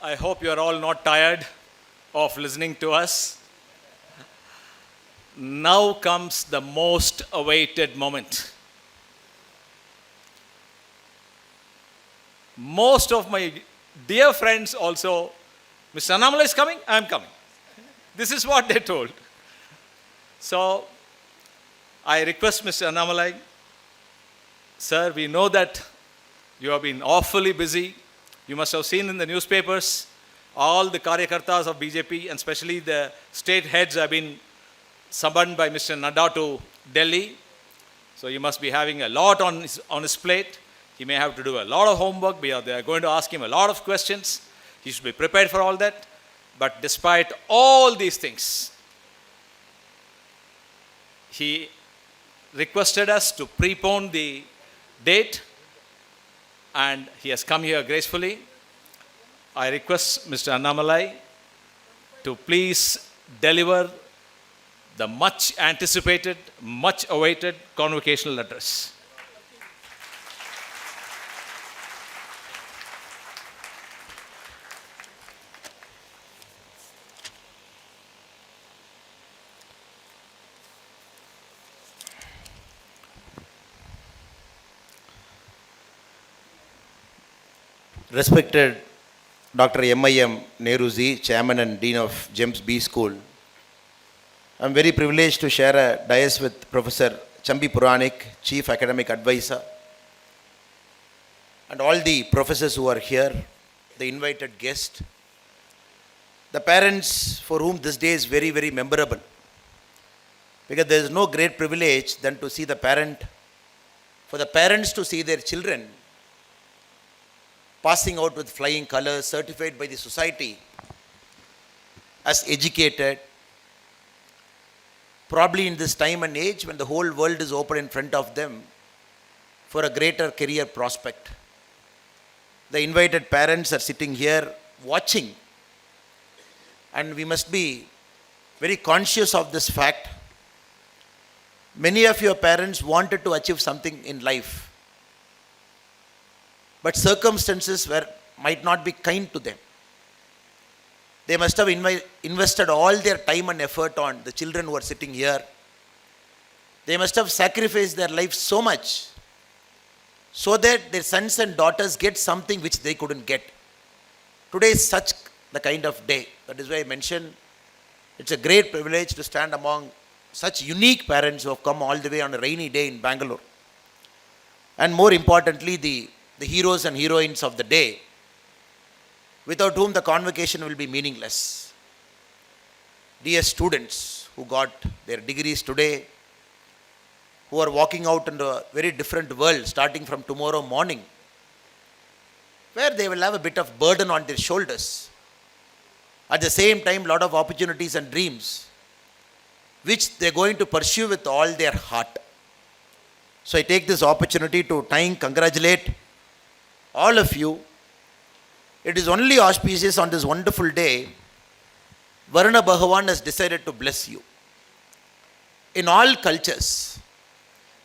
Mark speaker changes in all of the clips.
Speaker 1: I hope you are all not tired of listening to us. Now comes the most awaited moment. Most of my dear friends also, Mr. Annamalai is coming, I am coming. This is what they told. So, I request Mr. Annamalai, sir, we know that you have been awfully busy. You must have seen in the newspapers, all the Karyakartas of BJP and especially the state heads have been summoned by Mr. Naada to Delhi. So you must be having a lot on his plate. He may have to do a lot of homework. They are going to ask him a lot of questions. He should be prepared for all that. But despite all these things, he requested us to prepone the date, and he has come here gracefully. I request Mr. Annamalai to please deliver the much anticipated, much awaited convocational address.
Speaker 2: Respected Dr. M.I.M. Nehruji, Chairman and Dean of GEMS B School, I am very privileged to share a dais with Professor Chambi Puranik, Chief Academic Advisor, and all the professors who are here, the invited guests, the parents for whom this day is very, very memorable. Because there is no great privilege than to see the parent, for the parents to see their children passing out with flying colors, certified by the society as educated, probably in this time and age when the whole world is open in front of them for a greater career prospect. The invited parents are sitting here watching, and we must be very conscious of this fact. Many of your parents wanted to achieve something in life, but circumstances might not be kind to them. They must have invested all their time and effort on the children who are sitting here. They must have sacrificed their life so much so that their sons and daughters get something which they couldn't get. Today is such the kind of day. That is why I mentioned it's a great privilege to stand among such unique parents who have come all the way on a rainy day in Bangalore. And more importantly, the heroes and heroines of the day, without whom the convocation will be meaningless. Dear students who got their degrees today, who are walking out into a very different world starting from tomorrow morning, where they will have a bit of burden on their shoulders. At the same time, a lot of opportunities and dreams, which they are going to pursue with all their heart. So I take this opportunity to congratulate all of you. It is only auspicious on this wonderful day, Varuna Bhagavan has decided to bless you. In all cultures,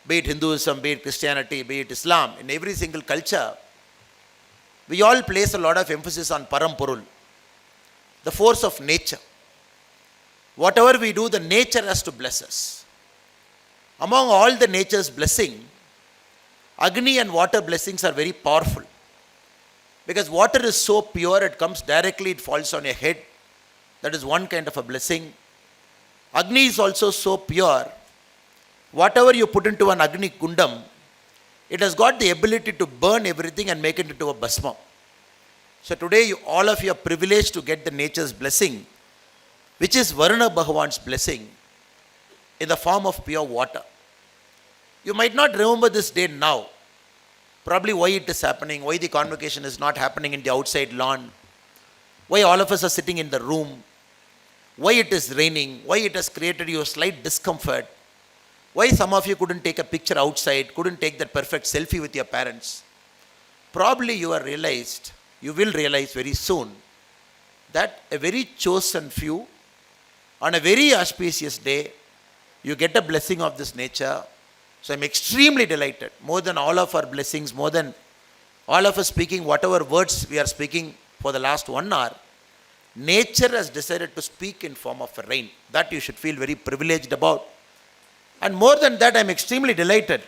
Speaker 2: be it Hinduism, be it Christianity, be it Islam, in every single culture, we all place a lot of emphasis on Parampurul, the force of nature. Whatever we do, the nature has to bless us. Among all the nature's blessing, Agni and water blessings are very powerful. Because water is so pure, it comes directly, it falls on your head. That is one kind of a blessing. Agni is also so pure. Whatever you put into an Agni Kundam, it has got the ability to burn everything and make it into a Bhasma. So today, all of you are privileged to get the nature's blessing, which is Varuna Bhagavan's blessing, in the form of pure water. You might not remember this day now. Probably why it is happening, why the convocation is not happening in the outside lawn, why all of us are sitting in the room, why it is raining, why it has created you a slight discomfort, why some of you couldn't take a picture outside, couldn't take that perfect selfie with your parents. Probably you will realize very soon that a very chosen few, on a very auspicious day, you get a blessing of this nature. So I'm extremely delighted, more than all of our blessings, more than all of us speaking whatever words we are speaking for the last 1 hour, nature has decided to speak in form of a rain. That you should feel very privileged about. And more than that, I am extremely delighted.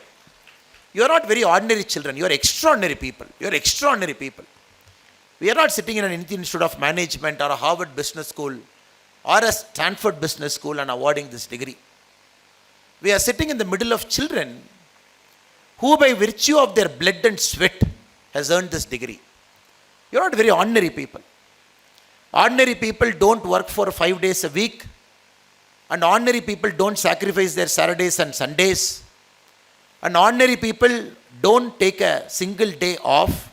Speaker 2: You are not very ordinary children. You are extraordinary people. You are extraordinary people. We are not sitting in an Indian Institute of Management or a Harvard Business School or a Stanford Business School and awarding this degree. We are sitting in the middle of children who by virtue of their blood and sweat has earned this degree. You are not very ordinary people. Ordinary people don't work for 5 days a week, and ordinary people don't sacrifice their Saturdays and Sundays, and ordinary people don't take a single day off,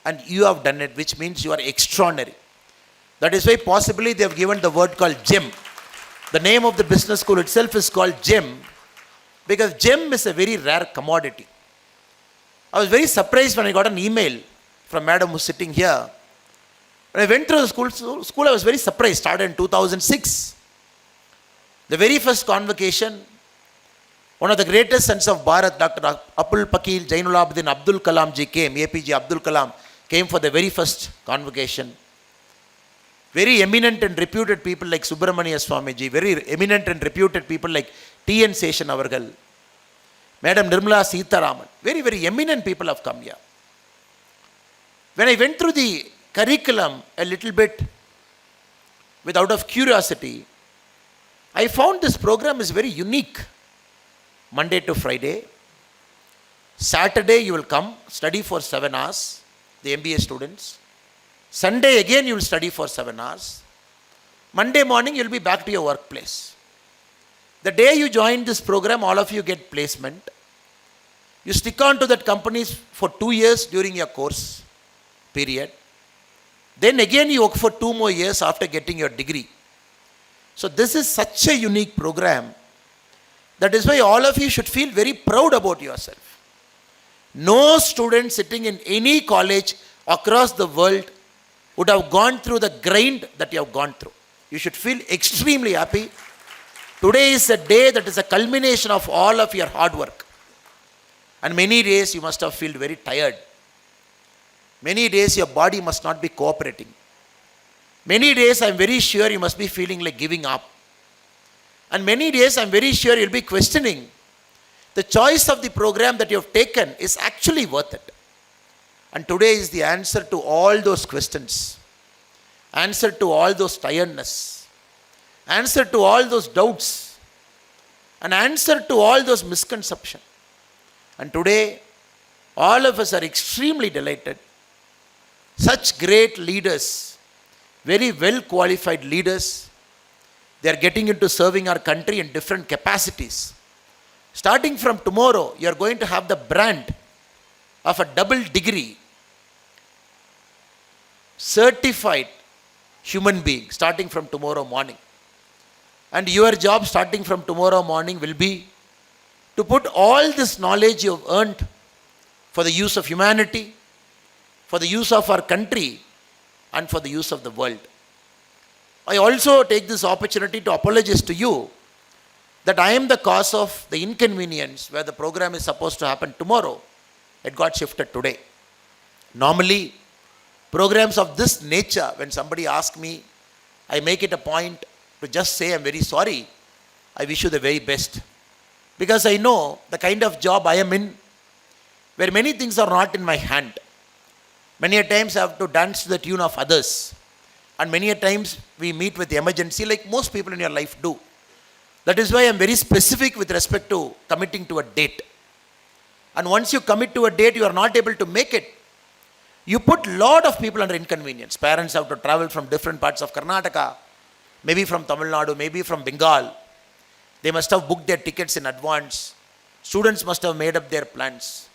Speaker 2: and you have done it, which means you are extraordinary. That is why possibly they have given the word called gem. The name of the business school itself is called gem, because gem is a very rare commodity. I was very surprised when I got an email from madam who's sitting here. When I went through the school, I was very surprised. Started in 2006. The very first convocation, one of the greatest sons of Bharat, Dr. Apul Pakil Jainulabdin Abdul Kalam ji came, APJ Abdul Kalam came for the very first convocation. Very eminent and reputed people like Subramania Swamiji, very eminent and reputed people like T.N. Seshan Avargal, Madam Nirmala Sitaraman, very, very eminent people have come here. When I went through the curriculum a little bit out of curiosity, I found this program is very unique. Monday to Friday. Saturday you will come, study for 7 hours, the MBA students. Sunday again you will study for 7 hours. Monday morning you will be back to your workplace. The day you join this program, all of you get placement. You stick on to that company for 2 years during your course period. Then again you work for 2 more years after getting your degree. So this is such a unique program. That is why all of you should feel very proud about yourself. No student sitting in any college across the world would have gone through the grind that you have gone through. You should feel extremely happy. Today is a day that is a culmination of all of your hard work. And many days you must have felt very tired. Many days your body must not be cooperating. Many days I am very sure you must be feeling like giving up. And many days I am very sure you will be questioning the choice of the program that you have taken is actually worth it. And today is the answer to all those questions, answer to all those tiredness, answer to all those doubts, and answer to all those misconceptions. And today, all of us are extremely delighted. Such great leaders, very well qualified leaders, they are getting into serving our country in different capacities. Starting from tomorrow, you are going to have the brand of a double degree, certified human being starting from tomorrow morning. And your job starting from tomorrow morning will be to put all this knowledge you have earned for the use of humanity, for the use of our country, and for the use of the world. I also take this opportunity to apologize to you that I am the cause of the inconvenience where the program is supposed to happen tomorrow. It got shifted today. Normally, programs of this nature, when somebody asks me, I make it a point to just say I'm very sorry. I wish you the very best. Because I know the kind of job I am in, where many things are not in my hand. Many a times I have to dance to the tune of others. And many a times we meet with emergency like most people in your life do. That is why I am very specific with respect to committing to a date. And once you commit to a date, you are not able to make it. You put a lot of people under inconvenience. Parents have to travel from different parts of Karnataka, maybe from Tamilnadu, maybe from Bengal. They must have booked their tickets in advance. Students must have made up their plans.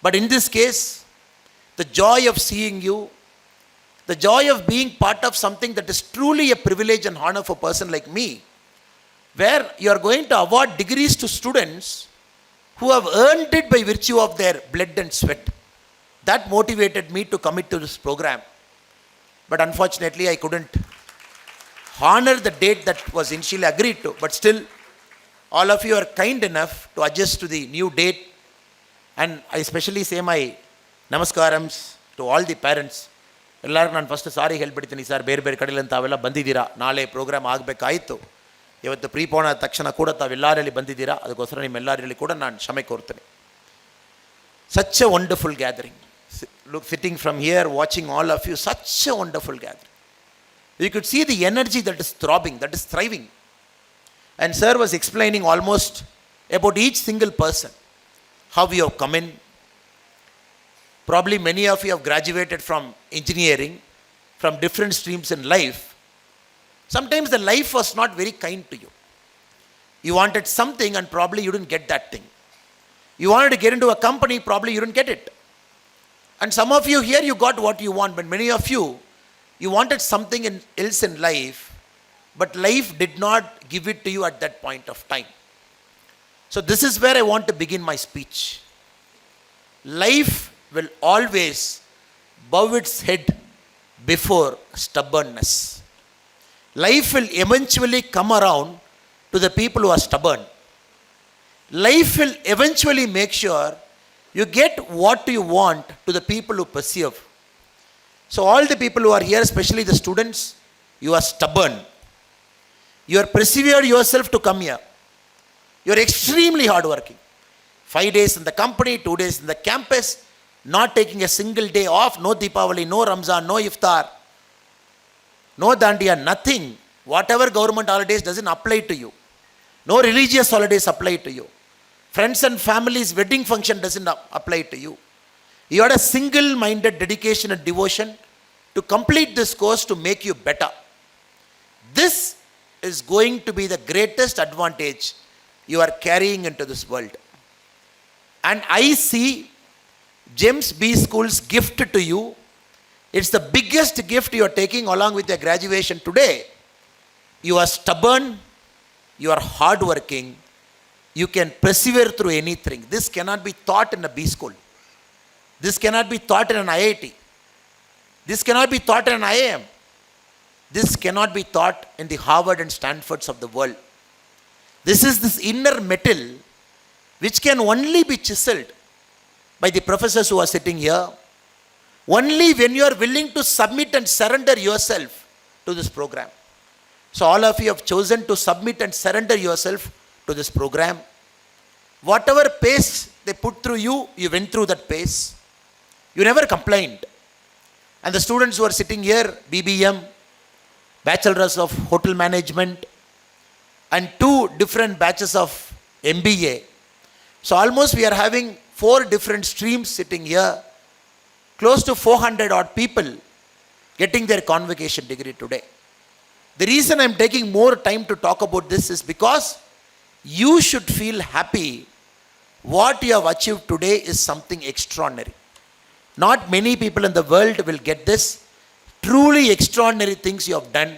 Speaker 2: But in this case, the joy of seeing you, the joy of being part of something that is truly a privilege and honor for a person like me, where you are going to award degrees to students who have earned it by virtue of their blood and sweat. That motivated me to commit to this program. But unfortunately, I couldn't honor the date that was initially agreed to. But still, all of you are kind enough to adjust to the new date. And I especially say my namaskarams to all the parents. ಎಲ್ಲರಿಗೂ ನಾನು first ಸಾರಿ ಹೇಳ್ಬಿಡ್ತೀನಿ sir, ಬೇರೆ ಬೇರೆ ಕಡೆಯಲ್ಲಿ ತಾವೆಲ್ಲ ಬಂದಿದ್ದೀರಾ, ನಾಳೆ program ಆಗಬೇಕಾಯಿತು, ಇವತ್ತು ಪ್ರೀಪೋಣ ಆದ ತಕ್ಷಣ ಕೂಡ ತಾವೆಲ್ಲರಲ್ಲಿ ಬಂದಿದ್ದೀರಾ, ಅದಕ್ಕೋಸ್ಕರ ನಿಮ್ಮೆಲ್ಲರಲ್ಲಿ ಕೂಡ ನಾನು ಕ್ಷಮೆ ಕೋರ್ತೇನೆ. Such a wonderful gathering, sitting from here, watching all of you, such a wonderful gathering. You could see the energy that is throbbing, that is thriving. And sir was explaining almost about each single person, how you have come in. Probably many of you have graduated from engineering, from different streams in life. Sometimes the life was not very kind to you. You wanted something and probably you didn't get that thing. You wanted to get into a company, probably you didn't get it. And some of you here, you got what you want, but many of you, you wanted something else in life, but life did not give it to you at that point of time. So this is where I want to begin my speech. Life will always bow its head before stubbornness. Life will eventually come around to the people who are stubborn. Life will eventually make sure you get what you want to the people who persevere. So all the people who are here, especially the students, you are stubborn. You are persevered yourself to come here. You are extremely hardworking. 5 days in the company, 2 days in the campus, not taking a single day off, no Deepavali, no Ramzan, no Iftar, no Dandiya, nothing. Whatever government holidays doesn't apply to you. No religious holidays apply to you. Friends and families' wedding function doesn't apply to you. You had a single-minded dedication and devotion to complete this course to make you better. This is going to be the greatest advantage you are carrying into this world. And I see James B. School's gift to you. It's the biggest gift you are taking along with your graduation today. You are stubborn, you are hardworking, you can persevere through anything. This cannot be taught in a B school. This cannot be taught in an IIT. This cannot be taught in an IIM. This cannot be taught in the Harvard and Stanfords of the world. This is this inner metal which can only be chiseled by the professors who are sitting here. Only when you are willing to submit and surrender yourself to this program. So all of you have chosen to submit and surrender yourself to this program. Whatever pace they put through you, you went through that pace. You never complained. And the students who are sitting here, BBM, Bachelors of Hotel Management, and 2 different batches of MBA. So almost we are having 4 different streams sitting here, close to 400 odd people getting their convocation degree today. The reason I am taking more time to talk about this is because you should feel happy. What you have achieved today is something extraordinary. Not many people in the world will get this. Truly extraordinary things you have done,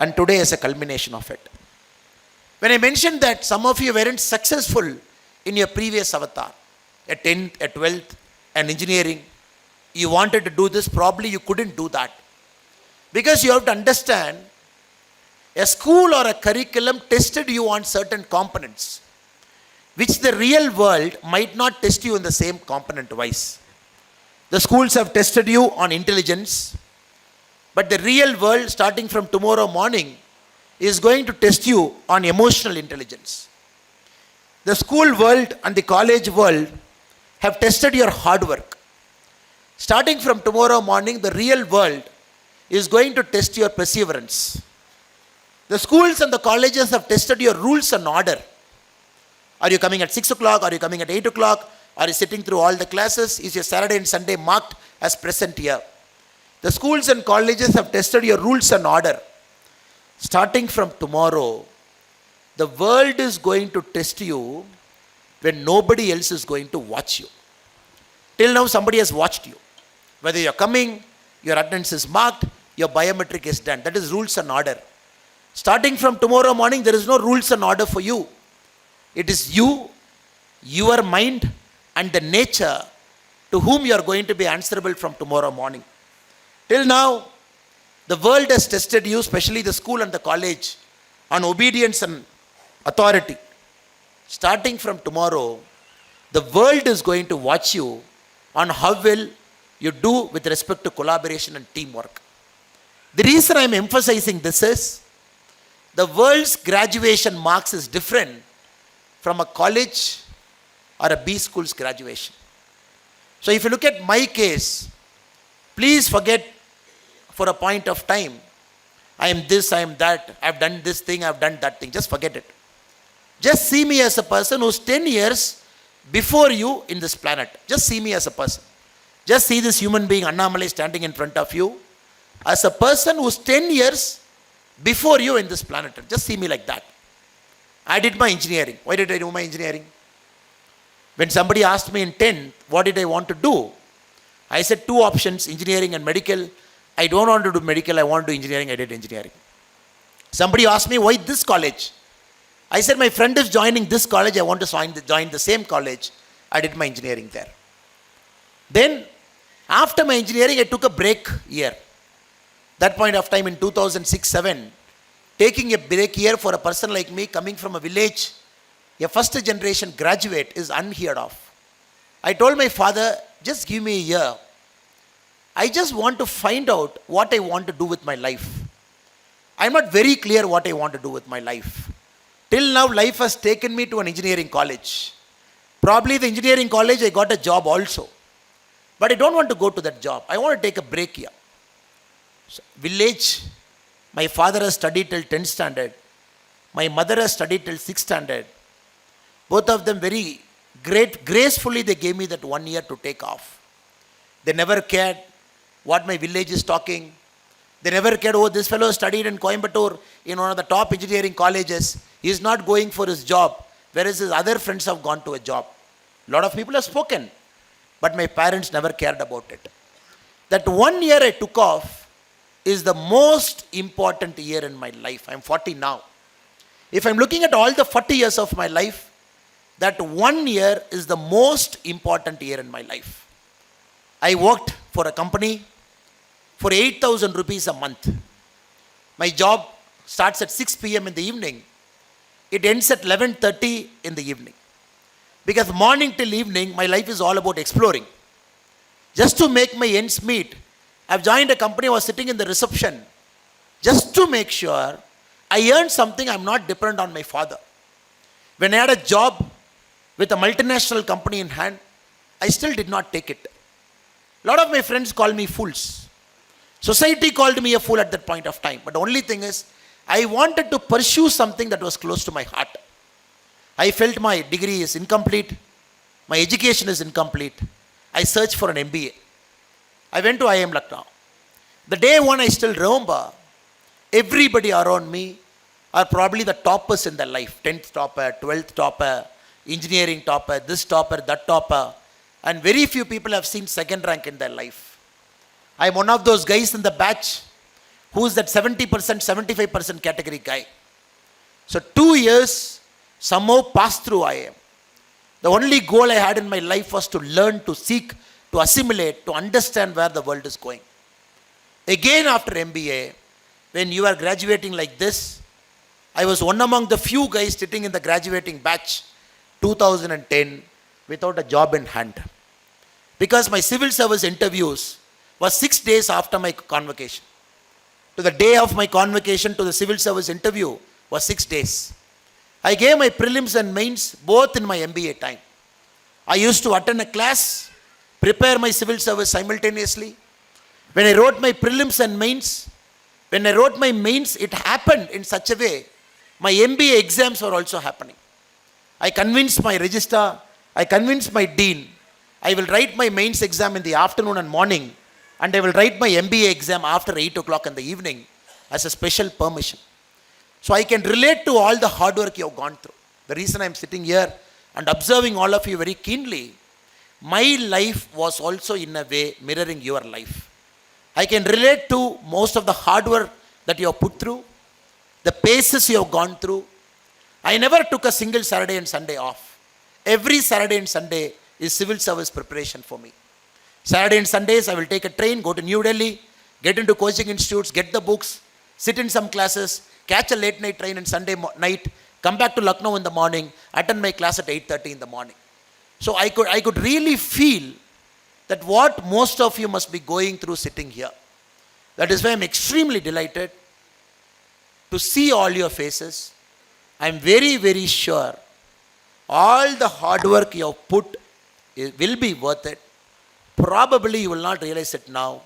Speaker 2: and today is a culmination of it. When I mentioned that some of you weren't successful in your previous avatar, at 10th, at 12th, and engineering, you wanted to do this, probably you couldn't do that. Because you have to understand, a school or a curriculum tested you on certain components, which the real world might not test you in the same component wise. The schools have tested you on intelligence, but the real world, starting from tomorrow morning, is going to test you on emotional intelligence. The school world and the college world have tested your hard work. Starting from tomorrow morning, the real world is going to test your perseverance. The schools and the colleges have tested your rules and order. Are you coming at 6 o'clock? Are you coming at 8 o'clock? Are you sitting through all the classes? Is your Saturday and Sunday marked as present here? The schools and colleges have tested your rules and order. Starting from tomorrow, the world is going to test you when nobody else is going to watch you. Till now, somebody has watched you. Whether you're coming, your attendance is marked, your biometric is done. That is rules and order. Starting from tomorrow morning, there is no rules and order for you. It is you, your mind, and the nature to whom you are going to be answerable from tomorrow morning. Till now, the world has tested you, especially the school and the college, on obedience and authority. Starting from tomorrow, the world is going to watch you on how well you do with respect to collaboration and teamwork. The reason I am emphasizing this is, the world's graduation marks is different from a college or a B school's graduation. So if you look at my case, please forget for a point of time, I am this, I am that, I have done this thing, I have done that thing. Just forget it. Just see me as a person who's 10 years before you in this planet. Just see me as a person. Just see this human being, Annamalai, standing in front of you as a person who's 10 years before you in this planet. Just see me like that. I did my engineering. Why did I do my engineering? When somebody asked me in 10th, what did I want to do? I said 2 options, engineering and medical. I don't want to do medical, I want to do engineering. I did engineering. Somebody asked me, why this college? I said, my friend is joining this college, I want to join the same college. I did my engineering there. Then, after my engineering, I took a break year. That point of time in 2006-07, taking a break year for a person like me coming from a village, a first generation graduate, is unheard of. I told my father, just give me a year. I just want to find out what I want to do with my life. I'm not very clear what I want to do with my life. Till now, life has taken me to an engineering college. Probably the engineering college, I got a job also. But I don't want to go to that job. I want to take a break here. So, village, my father has studied till 10th standard. My mother has studied till 6th standard. Both of them very gracefully they gave me that 1 year to take off. They never cared what my village is talking. They never cared, oh, this fellow studied in Coimbatore in one of the top engineering colleges. He is not going for his job, whereas his other friends have gone to a job. A lot of people have spoken, but my parents never cared about it. That 1 year I took off is the most important year in my life. I'm 40 now. If I'm looking at all the 40 years of my life, that 1 year is the most important year in my life. I worked for a company for 8,000 rupees a month. My job starts at 6 p.m. in the evening. It ends at 11:30 in the evening. Because morning till evening, my life is all about exploring. Just to make my ends meet, I've joined a company, I was sitting in the reception. Just to make sure I earned something, I'm not dependent on my father. When I had a job with a multinational company in hand, I still did not take it. A lot of my friends call me fools. Society called me a fool at that point of time. But the only thing is, I wanted to pursue something that was close to my heart. I felt my degree is incomplete. My education is incomplete. I searched for an MBA. I went to IIM Lucknow. The day one I still remember, everybody around me are probably the toppers in their life. 10th topper, 12th topper, engineering topper, this topper, that topper. And very few people have seen second rank in their life. I'm one of those guys in the batch who's that 70%, 75% category guy. So 2 years somehow passed through IIM. The only goal I had in my life was to learn, to seek, to assimilate, to understand where the world is going. Again after MBA, when you are graduating like this, I was one among the few guys sitting in the graduating batch 2010 without a job in hand. Because my civil service interviews was 6 days after my convocation. To the day of my convocation to the civil service interview was 6 days. I gave my prelims and mains both in my MBA time. I used to attend a class, prepare my civil service simultaneously. When I wrote my prelims and mains, when I wrote my mains, it happened in such a way, my MBA exams were also happening. I convinced my registrar, I convinced my dean, I will write my mains exam in the afternoon and morning, and I will write my MBA exam after 8 o'clock in the evening as a special permission. So I can relate to all the hard work you have gone through. The reason I am sitting here and observing all of you very keenly, my life was also in a way mirroring your life. I can relate to most of the hard work that you have put through, the paces you have gone through. I never took a single Saturday and Sunday off. Every Saturday and Sunday is civil service preparation for me. Saturday and Sundays, I will take a train, go to New Delhi, get into coaching institutes, get the books, sit in some classes, catch a late night train on Sunday night, come back to Lucknow in the morning, attend my class at 8:30 in the morning. So I could really feel that what most of you must be going through sitting here. That is why I'm extremely delighted to see all your faces. I'm very, very sure all the hard work you have put will be worth it. Probably you will not realize it now.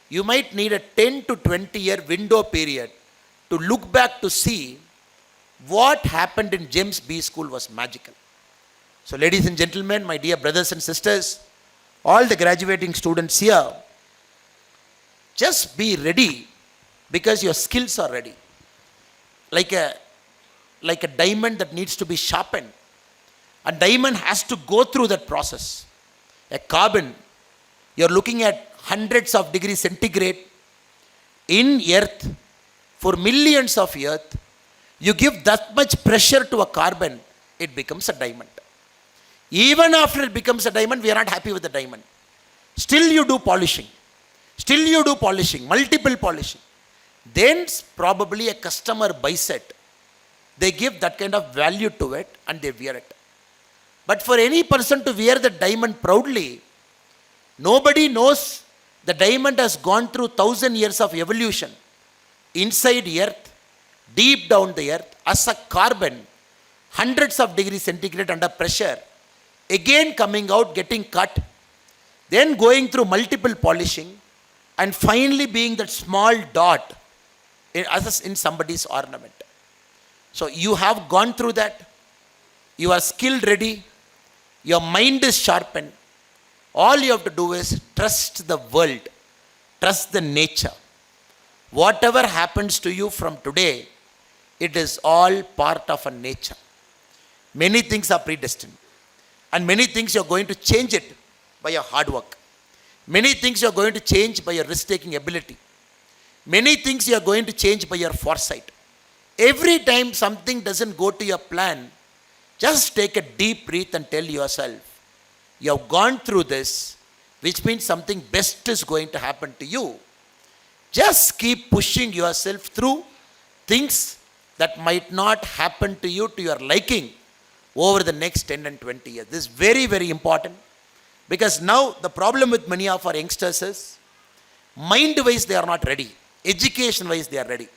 Speaker 2: You might need a 10 to 20 year window period to look back to see what happened in James B School was magical. So ladies and gentlemen, my dear brothers and sisters, all the graduating students here, just be ready because your skills are ready. Like a diamond that needs to be sharpened. A diamond has to go through that process. A carbon, you're looking at hundreds of degrees centigrade in earth for millions of years. You give that much pressure to a carbon, it becomes a diamond. Even after it becomes a diamond, we are not happy with the diamond. Still you do polishing. Still you do polishing, multiple polishing. Then probably a customer buys it. They give that kind of value to it and they wear it. But for any person to wear the diamond proudly, nobody knows the diamond has gone through 1,000 years of evolution. Inside earth, deep down the earth, as a carbon, hundreds of degrees centigrade under pressure, again coming out, getting cut, then going through multiple polishing, and finally being that small dot in somebody's ornament. So you have gone through that. You are skill ready. Your mind is sharpened. All you have to do is trust the world. Trust the nature. Whatever happens to you from today, it is all part of a nature. Many things are predestined. And many things you are going to change it by your hard work. Many things you are going to change by your risk-taking ability. Many things you are going to change by your foresight. Every time something doesn't go to your plan, just take a deep breath and tell yourself, you have gone through this, which means something best is going to happen to you. Just keep pushing yourself through things that might not happen to you to your liking over the next 10 and 20 years. This is very, very important. Because now the problem with many of our youngsters is, mind-wise they are not ready. Education-wise they are ready.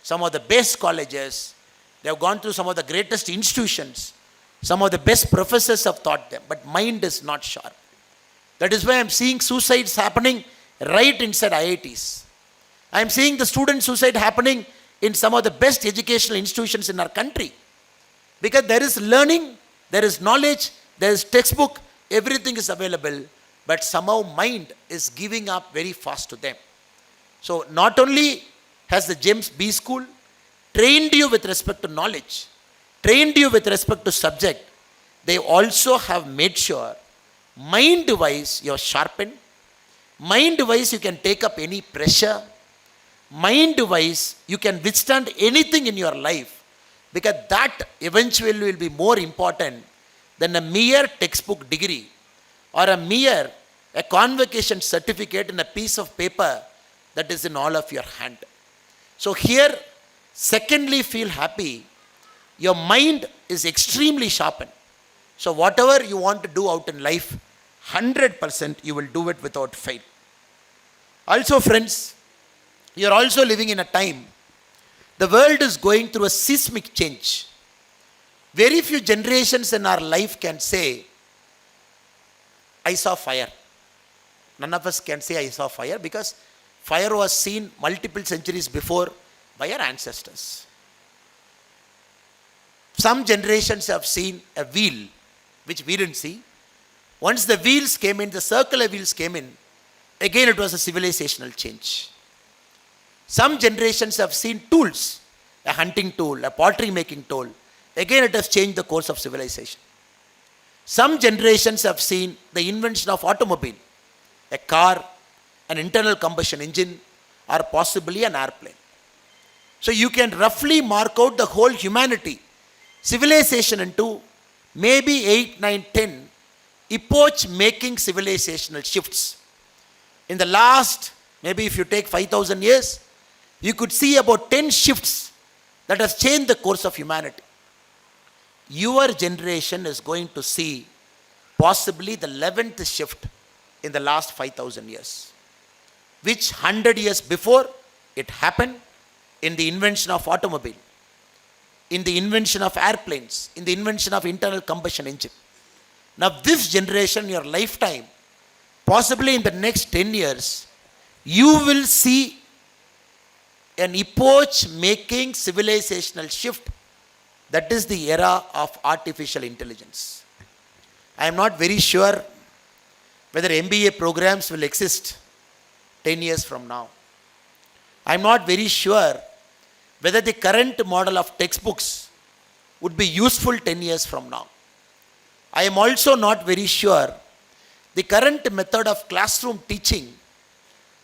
Speaker 2: Some of the best colleges, they have gone through some of the greatest institutions. Some of the best professors have taught them. But mind is not sharp. That is why I am seeing suicides happening right inside IITs. I am seeing the student suicide happening in some of the best educational institutions in our country. Because there is learning, there is knowledge, there is textbook, everything is available, but somehow mind is giving up very fast to them. So not only has the James B School trained you with respect to knowledge, trained you with respect to subject, they also have made sure mind-wise you are sharpened, mind-wise you can take up any pressure, mind-wise you can withstand anything in your life, because that eventually will be more important than a mere textbook degree or a convocation certificate in a piece of paper that is in all of your hand. So here, secondly, feel happy. Your mind is extremely sharpened. So whatever you want to do out in life, 100% you will do it without fail. Also friends, you are also living in a time, the world is going through a seismic change. Very few generations in our life can say, I saw fire. None of us can say I saw fire because fire was seen multiple centuries before by our ancestors. Some generations have seen a wheel, which we didn't see. Once the wheels came in, the circular wheels came in, again it was a civilizational change. Some generations have seen tools, a hunting tool, a pottery making tool. Again it has changed the course of civilization. Some generations have seen the invention of automobile, a car, an internal combustion engine, or possibly an airplane. So you can roughly mark out the whole humanity, civilization into maybe 8, 9, 10 epoch-making civilizational shifts. In the last, maybe if you take 5,000 years, you could see about 10 shifts that has changed the course of humanity. Your generation is going to see possibly the 11th shift in the last 5,000 years. Which 100 years before it happened in the invention of automobile, in the invention of airplanes, in the invention of internal combustion engine. Now this generation, your lifetime, possibly in the next 10 years, you will see an epoch-making civilizational shift. That is the era of artificial intelligence. I am not very sure whether MBA programs will exist 10 years from now. I am not very sure whether the current model of textbooks would be useful 10 years from now. I am also not very sure the current method of classroom teaching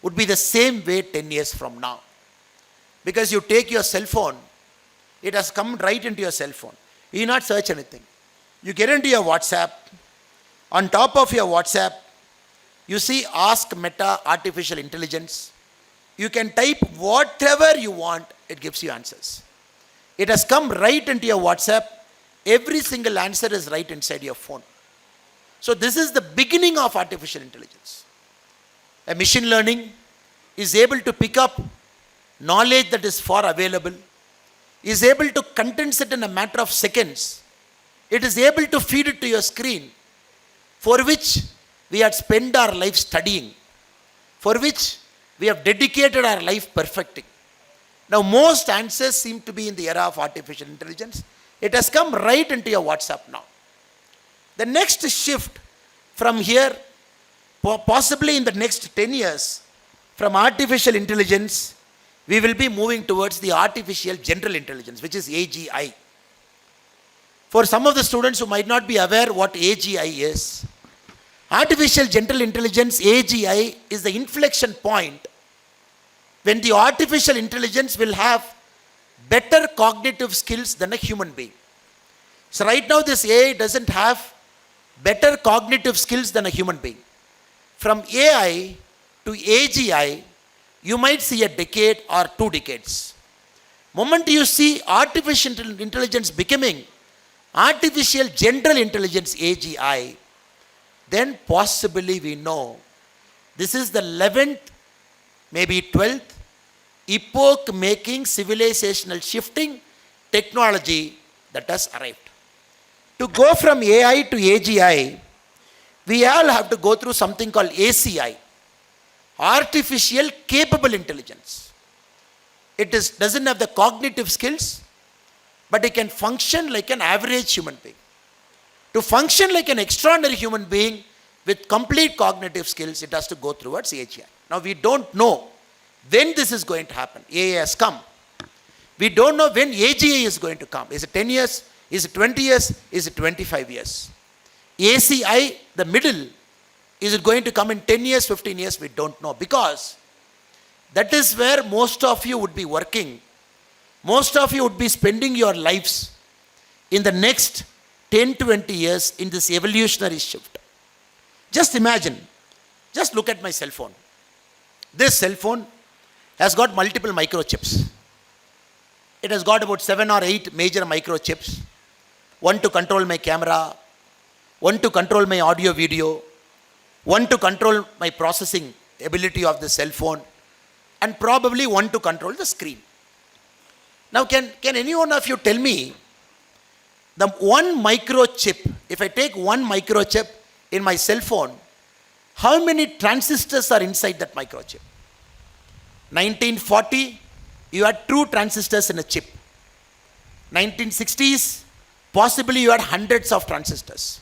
Speaker 2: would be the same way 10 years from now. Because you take your cell phone, it has come right into your cell phone. You not search anything. You get into your WhatsApp. On top of your WhatsApp, you see Ask Meta Artificial Intelligence. You can type whatever you want, it gives you answers. It has come right into your WhatsApp. Every single answer is right inside your phone. So this is the beginning of artificial intelligence. A machine learning is able to pick up knowledge that is far available, is able to condense it in a matter of seconds. It is able to feed it to your screen, for which we had spent our life studying, for which we have dedicated our life perfecting. Now most answers seem to be in the era of artificial intelligence. It has come right into your WhatsApp now. The next shift from here, possibly in the next 10 years, from artificial intelligence, we will be moving towards the artificial general intelligence, which is AGI. For some of the students who might not be aware what AGI is, artificial general intelligence, AGI, is the inflection point when the artificial intelligence will have better cognitive skills than a human being. So right now this AI doesn't have better cognitive skills than a human being. From AI to AGI, you might see a decade or 2 decades. Moment you see artificial intelligence becoming artificial general intelligence, AGI, then possibly we know this is the 11th, maybe 12th, epoch-making, civilizational shifting technology that has arrived. To go from AI to AGI, we all have to go through something called ACI, artificial capable intelligence. It doesn't have the cognitive skills, but it can function like an average human being. To function like an extraordinary human being with complete cognitive skills, it has to go towards AGI. Now we don't know when this is going to happen. AI has come. We don't know when AGI is going to come. Is it 10 years? Is it 20 years? Is it 25 years? ACI, the middle, is it going to come in 10 years, 15 years? We don't know, because that is where most of you would be working. Most of you would be spending your lives in the next 10 to 20 years in this evolutionary shift. Just imagine, just look at my cell phone. This cell phone has got multiple microchips. It has got about 7 or 8 major microchips. One to control my camera, one to control my audio video, one to control my processing ability of the cell phone, and probably one to control the screen. Now can any one of you tell me, the one microchip, if I take one microchip in my cell phone, how many transistors are inside that microchip? 1940, you had 2 transistors in a chip. 1960s, possibly you had hundreds of transistors.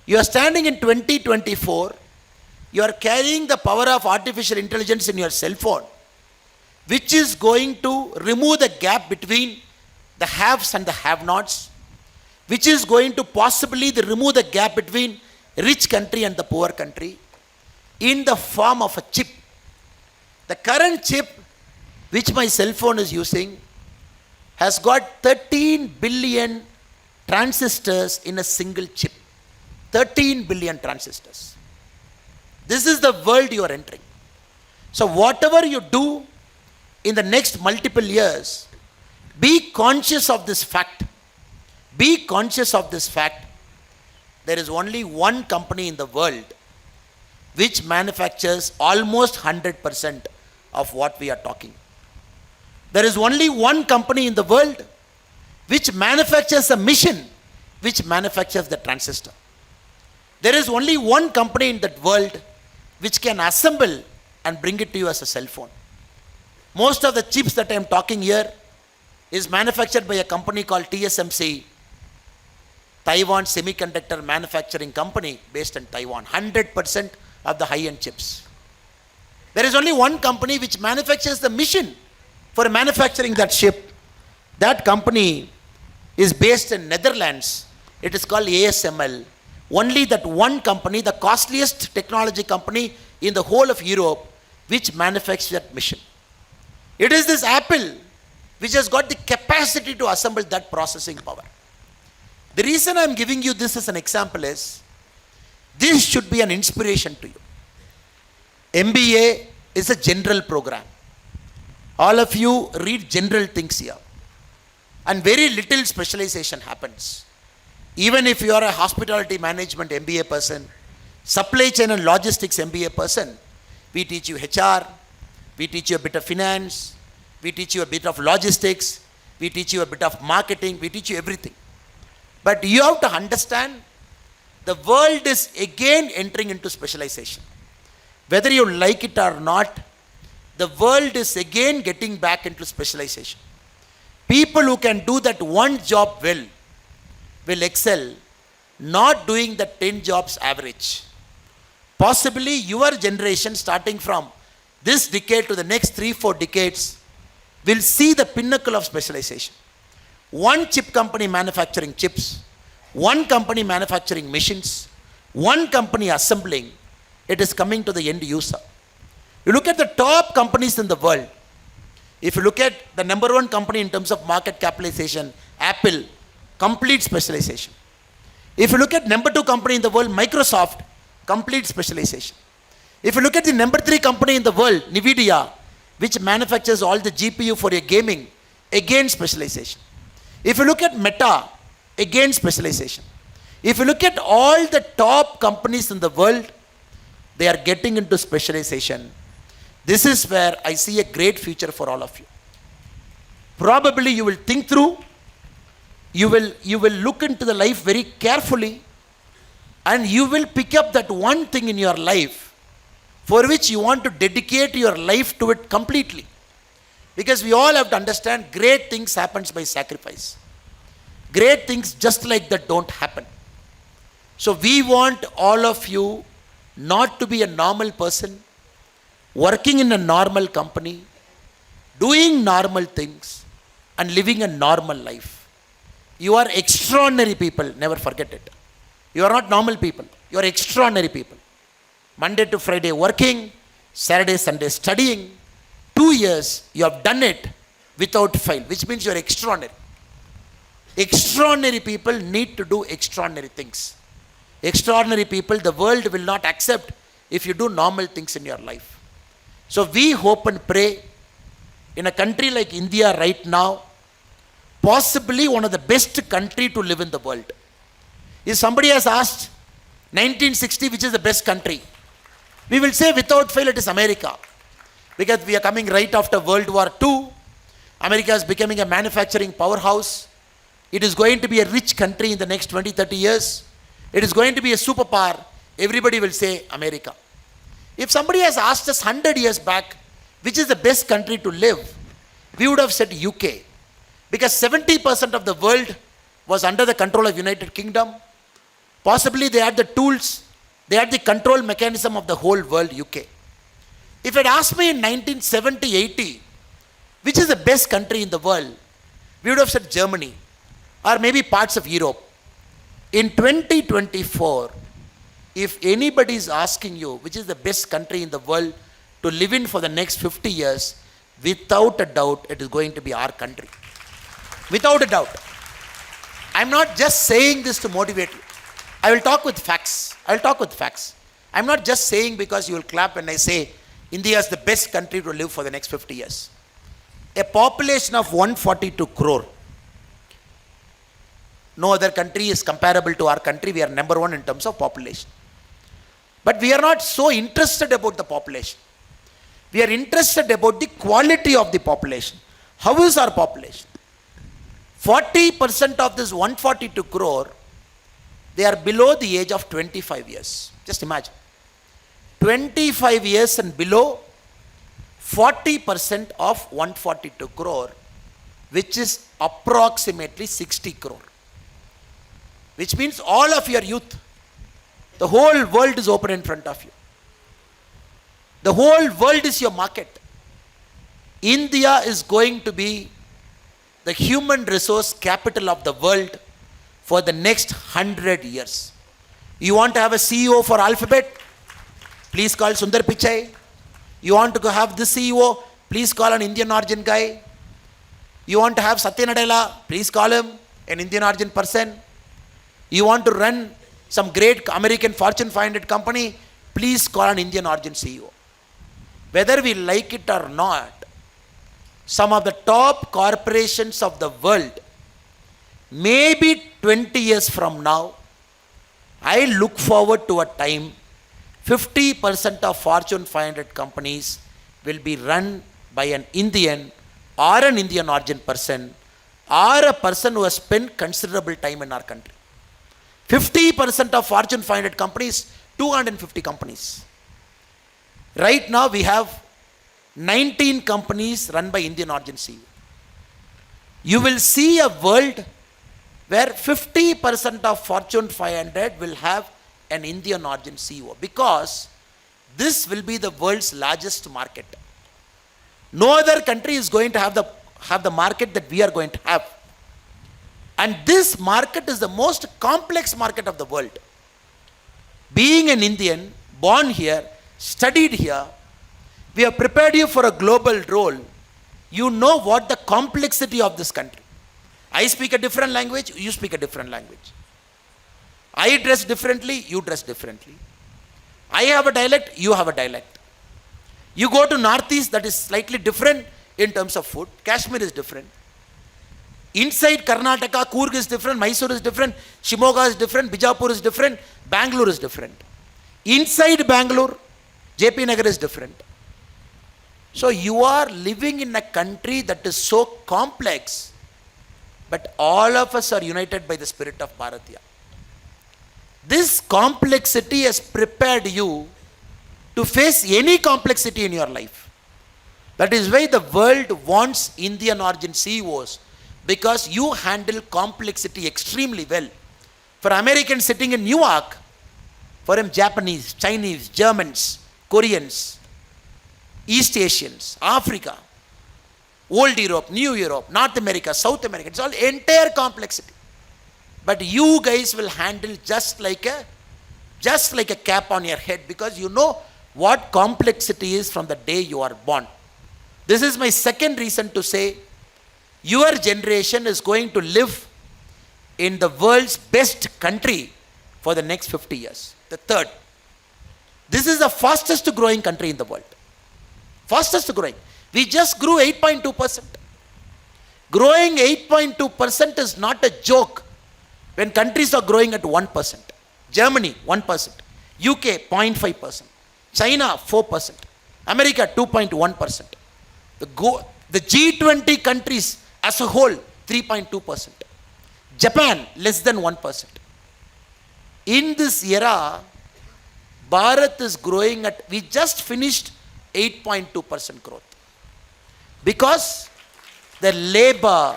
Speaker 2: You are standing in 2024, you are carrying the power of artificial intelligence in your cell phone, which is going to remove the gap between the haves and the have-nots, which is going to possibly remove the gap between rich country and the poor country in the form of a chip. The current chip which my cell phone is using has got 13 billion transistors in a single chip. 13 billion transistors. This is the world you are entering. So whatever you do in the next multiple years, be conscious of this fact. Be conscious of this fact. There is only one company in the world which manufactures almost 100% of what we are talking. There is only one company in the world which manufactures a machine which manufactures the transistor. There is only one company in that world which can assemble and bring it to you as a cell phone. Most of the chips that I am talking here is manufactured by a company called TSMC, Taiwan Semiconductor Manufacturing Company based in Taiwan. 100% of the high-end chips. There is only one company which manufactures the machine for manufacturing that chip. That company is based in Netherlands. It is called ASML. Only that one company, the costliest technology company in the whole of Europe, which manufactures that machine. It is this Apple which has got the capacity to assemble that processing power. The reason I am giving you this as an example is, this should be an inspiration to you. MBA is a general program. All of you read general things here. And very little specialization happens. Even if you are a hospitality management MBA person, supply chain and logistics MBA person, we teach you HR, we teach you a bit of finance, we teach you a bit of logistics, we teach you a bit of marketing, we teach you everything. But you have to understand, the world is again entering into specialization. Whether you like it or not, the world is again getting back into specialization. People who can do that one job well will excel, not doing the 10 jobs average. Possibly your generation, starting from this decade to the next 3-4 decades, will see the pinnacle of specialization. One chip company manufacturing chips, one company manufacturing machines, one company assembling, it is coming to the end user. You look at the top companies in the world. If you look at the number one company in terms of market capitalization, Apple, complete specialization. If you look at number two company in the world, Microsoft, complete specialization. If you look at the number 3 company in the world, NVIDIA, which manufactures all the GPU for your gaming, again specialization. If you look at Meta, again specialization. If you look at all the top companies in the world, they are getting into specialization. This is where I see a great future for all of you. Probably you will think through, you will look into the life very carefully, and you will pick up that one thing in your life for which you want to dedicate your life to it completely. Because we all have to understand, great things happens by sacrifice. Great things just like that don't happen. So we want all of you not to be a normal person, working in a normal company, doing normal things, and living a normal life. You are extraordinary people, never forget it. You are not normal people, you are extraordinary people. Monday to Friday working, Saturday, Sunday studying. 2 years you have done it without fail, which means you are extraordinary. Extraordinary people need to do extraordinary things. Extraordinary people, the world will not accept if you do normal things in your life. So we hope and pray, in a country like India right now, possibly one of the best country to live in the world. If somebody has asked 1960 which is the best country, we will say without fail it is America. Because we are coming right after World War II. America is becoming a manufacturing powerhouse. It is going to be a rich country in the next 20-30 years. It is going to be a superpower. Everybody will say America. If somebody has asked us 100 years back, which is the best country to live, we would have said UK. Because 70% of the world was under the control of United Kingdom. Possibly they had the tools, they had the control mechanism of the whole world, UK. If you had asked me in 1970-80, which is the best country in the world, we would have said Germany, or maybe parts of Europe. In 2024, if anybody is asking you which is the best country in the world to live in for the next 50 years, without a doubt, it is going to be our country. Without a doubt. I'm not just saying this to motivate you. I will talk with facts. I will talk with facts. I'm not just saying because you will clap when I say India is the best country to live for the next 50 years. A population of 142 crore. No other country is comparable to our country. We are number one in terms of population. But we are not so interested about the population. We are interested about the quality of the population. How is our population? 40% of this 142 crore, they are below the age of 25 years. Just imagine. 25 years and below, 40% of 142 crore, which is approximately 60 crore. Which means all of your youth, the whole world is open in front of you. The whole world is your market. India is going to be the human resource capital of the world for the next 100 years. You want to have a CEO for Alphabet? Please call Sundar Pichai. You want to have this CEO? Please call an Indian origin guy. You want to have Satya Nadella? Please call him, an Indian origin person. You want to run some great American Fortune 500 company? Please call an Indian origin CEO. Whether we like it or not, some of the top corporations of the world, maybe 20 years from now, I look forward to a time 50% of Fortune 500 companies will be run by an Indian or an Indian origin person or a person who has spent considerable time in our country. 50% of Fortune 500 companies, 250 companies. Right now we have 19 companies run by Indian origin CEO. You will see a world where 50% of Fortune 500 will have an Indian origin CEO, because this will be the world's largest market. No other country is going to have the market that we are going to have. And this market is the most complex market of the world. Being an Indian, born here, studied here, we have prepared you for a global role. You know what the complexity of this country. I speak a different language, you speak a different language. I dress differently, you dress differently. I have a dialect, you have a dialect. You go to Northeast, that is slightly different in terms of food. Kashmir is different. Inside Karnataka, Coorg is different, Mysore is different, Shimoga is different, Bijapur is different, Bangalore is different. Inside Bangalore, JP Nagar is different. So you are living in a country that is so complex, but all of us are united by the spirit of Bharatiya. This complexity has prepared you to face any complexity in your life. That is why the world wants Indian origin CEOs, because you handle complexity extremely well. For Americans sitting in Newark, for him Japanese, Chinese, Germans, Koreans, East Asians, Africa, Old Europe, New Europe, North America, South America, it's all entire complexity. But you guys will handle just like a cap on your head, because you know what complexity is from the day you are born. This is my second reason to say your generation is going to live in the world's best country for the next 50 years. The third, this is the fastest growing country in the world. Fastest growing. We just grew 8.2%. Growing 8.2% is not a joke when countries are growing at 1%. Germany, 1%. UK, 0.5%. China, 4%. America, 2.1%. The G20 countries as a whole, 3.2%. Japan, less than 1%. In this era, Bharat is growing at, we just finished 8.2% growth. Because the labor,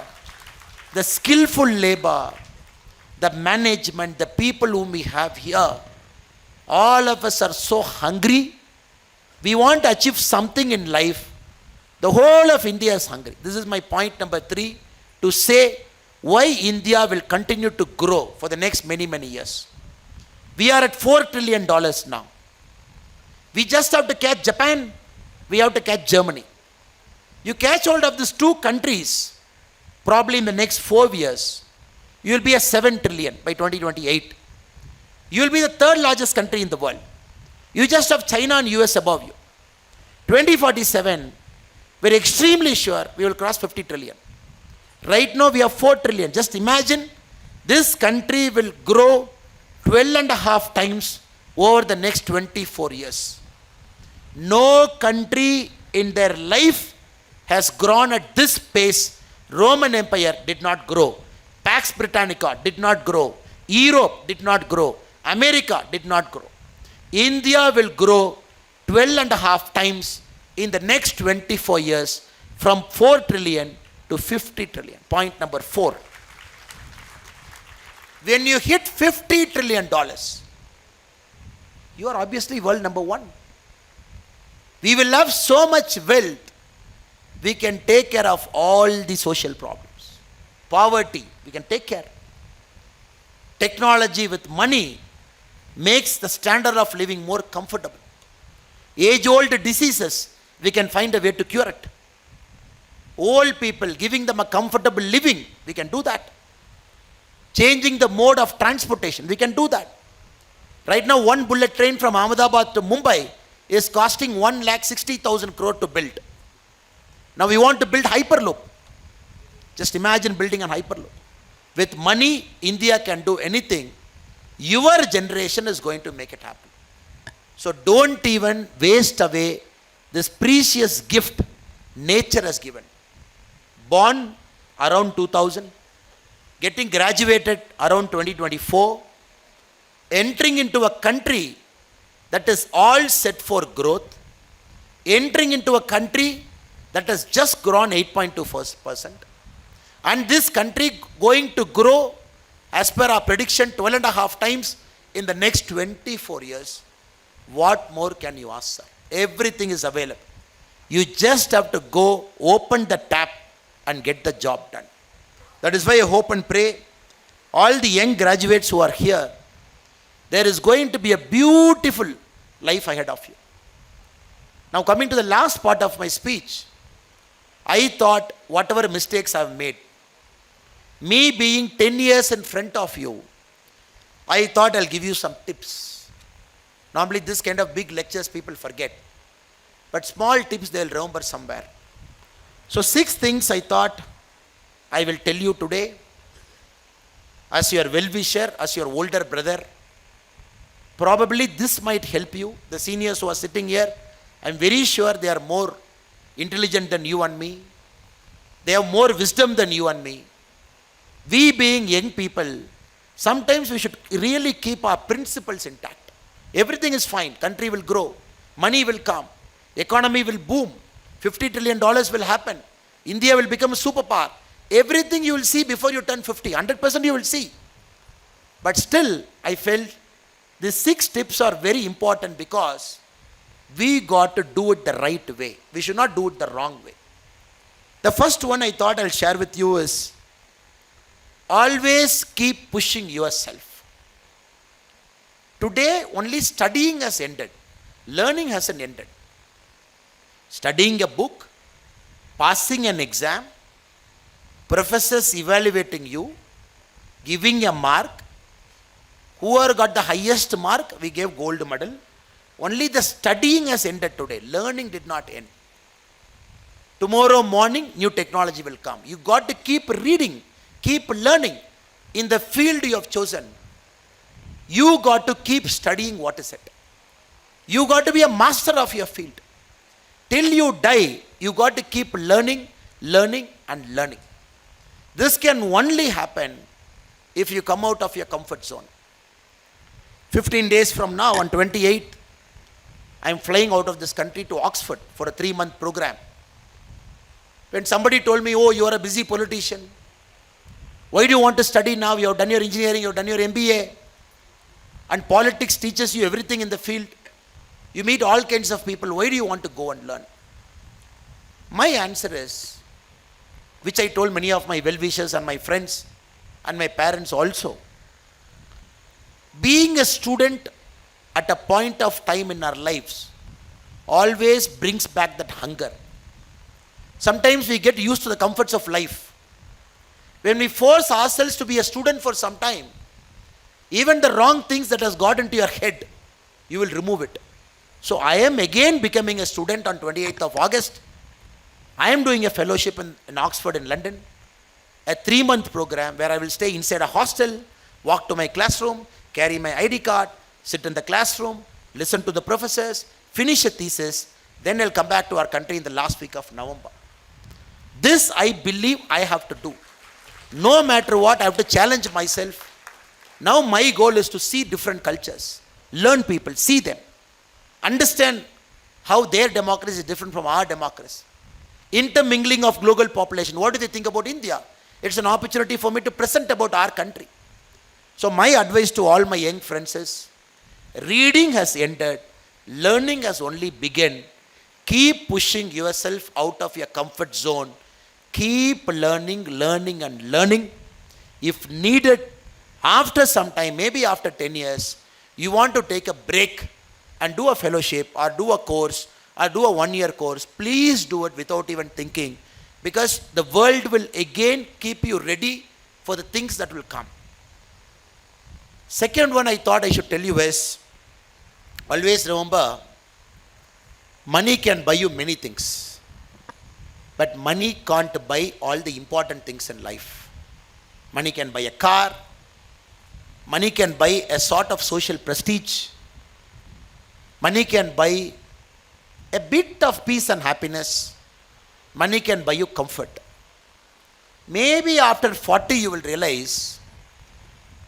Speaker 2: the skillful labor, the management, the people whom we have here, all of us are so hungry. We want to achieve something in life. The whole of India is hungry. This is my point number 3, to say why India will continue to grow for the next many, many years. We are at $4 trillion now. We just have to catch Japan. We have to catch Germany. You catch hold of these two countries, probably in the next 4 years, you will be a 7 trillion by 2028. You will be the third largest country in the world. You just have China and US above you. 2047, we're extremely sure we will cross 50 trillion. Right now we have 4 trillion. Just imagine, this country will grow 12.5 times over the next 24 years. No country in their life has grown at this pace. Roman Empire did not grow. Pax Britannica did not grow. Europe did not grow. America did not grow. India will grow 12 and a half times in the next 24 years from 4 trillion to 50 trillion. Point number 4. When you hit $50 trillion, you are obviously world number 1. We will have so much wealth, we can take care of all the social problems. Poverty, we can take care. Technology with money makes the standard of living more comfortable. Age-old diseases, we can find a way to cure it. Old people, giving them a comfortable living, we can do that. Changing the mode of transportation, we can do that. Right now, one bullet train from Ahmedabad to Mumbai is costing 1,60,000 crore to build. Now we want to build Hyperloop. Just imagine building a Hyperloop. With money, India can do anything. Your generation is going to make it happen. So don't even waste away this precious gift nature has given. Born around 2000, getting graduated around 2024, entering into a country that is all set for growth, entering into a country that has just grown 8.2%, and this country going to grow as per our prediction 12 and a half times in the next 24 years. What more can you ask, sir? Everything is available. You just have to go open the tap and get the job done. That is why I hope and pray all the young graduates who are here, there is going to be a beautiful life ahead of you. Now coming to the last part of my speech, I thought whatever mistakes I have made, me being 10 years in front of you, I thought I'll give you some tips. Normally this kind of big lectures people forget, but small tips they'll remember somewhere. So 6 things I thought I will tell you today as your well-wisher, as your older brother. Probably this might help you. The seniors who are sitting here, I'm very sure they are more intelligent than you and me. They have more wisdom than you and me. We being young people, sometimes we should really keep our principles intact. Everything is fine. Country will grow. Money will come. Economy will boom. $50 trillion will happen. India will become a superpower. Everything you will see before you turn 50. 100% you will see. But still, I felt these 6 tips are very important because we got to do it the right way. We should not do it the wrong way. The first one I thought I'll share with you is always keep pushing yourself. Today, only studying has ended. Learning hasn't ended. Studying a book, passing an exam, professors evaluating you, giving a mark. Whoever got the highest mark, we gave gold medal. Only the studying has ended today. Learning did not end. Tomorrow morning, new technology will come. You got to keep reading, keep learning. In the field you have chosen, you got to keep studying what is it. You got to be a master of your field. Till you die, you got to keep learning, learning and learning. This can only happen if you come out of your comfort zone. 15 days from now, on 28th, I am flying out of this country to Oxford for a 3-month program. When somebody told me, oh, you are a busy politician. Why do you want to study now? You have done your engineering, you have done your MBA. And politics teaches you everything in the field. You meet all kinds of people. Why do you want to go and learn? My answer is, which I told many of my well-wishers and my friends and my parents also. Being a student at a point of time in our lives always brings back that hunger. Sometimes we get used to the comforts of life. When we force ourselves to be a student for some time, even the wrong things that has got into your head, you will remove it. So I am again becoming a student on 28th of August. I am doing a fellowship in Oxford in London, a 3-month program where I will stay inside a hostel, walk to my classroom, carry my ID card, sit in the classroom, listen to the professors, finish a thesis, then I'll come back to our country in the last week of November. This I believe I have to do. No matter what, I have to challenge myself. Now my goal is to see different cultures, learn people, see them, understand how their democracy is different from our democracy. Intermingling of global population. What do they think about India? It's an opportunity for me to present about our country. So my advice to all my young friends is, reading has ended, learning has only begun. Keep pushing yourself out of your comfort zone. Keep learning, learning and learning. If needed, after some time, maybe after 10 years, you want to take a break and do a fellowship or do a course or do a 1-year course, please do it without even thinking, because the world will again keep you ready for the things that will come. Second one I thought I should tell you is, always remember, money can buy you many things, but money can't buy all the important things in life. Money can buy a car, money can buy a sort of social prestige, money can buy a bit of peace and happiness, money can buy you comfort. Maybe after 40 you will realize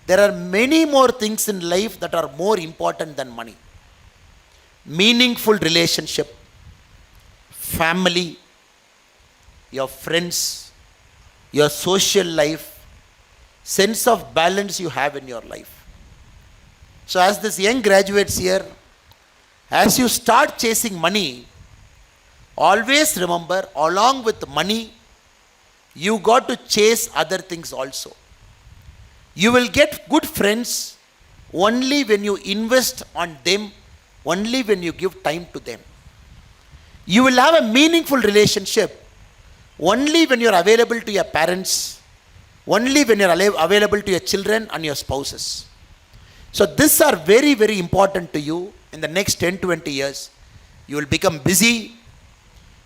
Speaker 2: there are many more things in life that are more important than money. Meaningful relationship, family, your friends, your social life, sense of balance you have in your life. So as this young graduates here, as you start chasing money, always remember, along with money, you got to chase other things also. You will get good friends only when you invest on them, only when you give time to them. You will have a meaningful relationship only when you are available to your parents, only when you are available to your children and your spouses. So these are very, very important to you. In the next 10-20 years, you will become busy,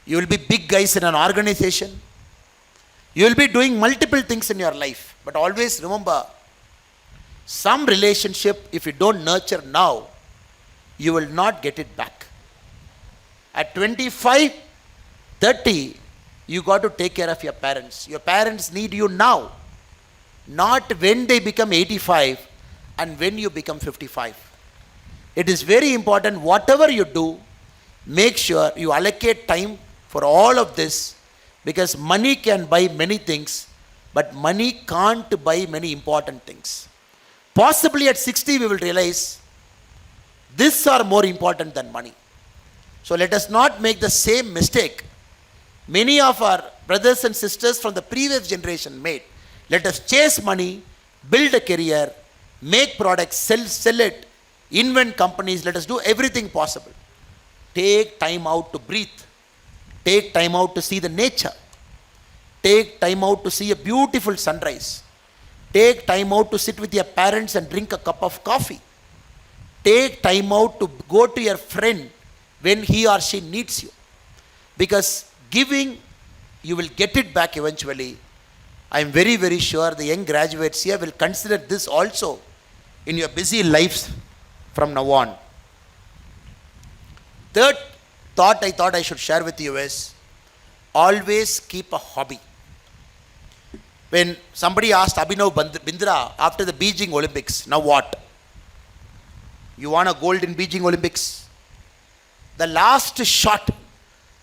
Speaker 2: you will be big guys in an organization, you will be doing multiple things in your life. But always remember, some relationship, if you don't nurture now, you will not get it back. At 25, 30, you got to take care of your parents. Your parents need you now, not when they become 85 and when you become 55. It is very important, whatever you do, make sure you allocate time for all of this, because money can buy many things, but money can't buy many important things. Possibly at 60 we will realize these are more important than money. So let us not make the same mistake many of our brothers and sisters from the previous generation made. Let us chase money, build a career, make products, sell it, invent companies, let us do everything possible. Take time out to breathe. Take time out to see the nature. Take time out to see a beautiful sunrise. Take time out to sit with your parents and drink a cup of coffee. Take time out to go to your friend when he or she needs you. Because giving, you will get it back eventually. I am very, very sure the young graduates here will consider this also in your busy lives from now on. Third thought I thought I should share with you is, always keep a hobby. When somebody asked Abhinav Bindra after the Beijing Olympics, now what? You won a gold in Beijing Olympics. The last shot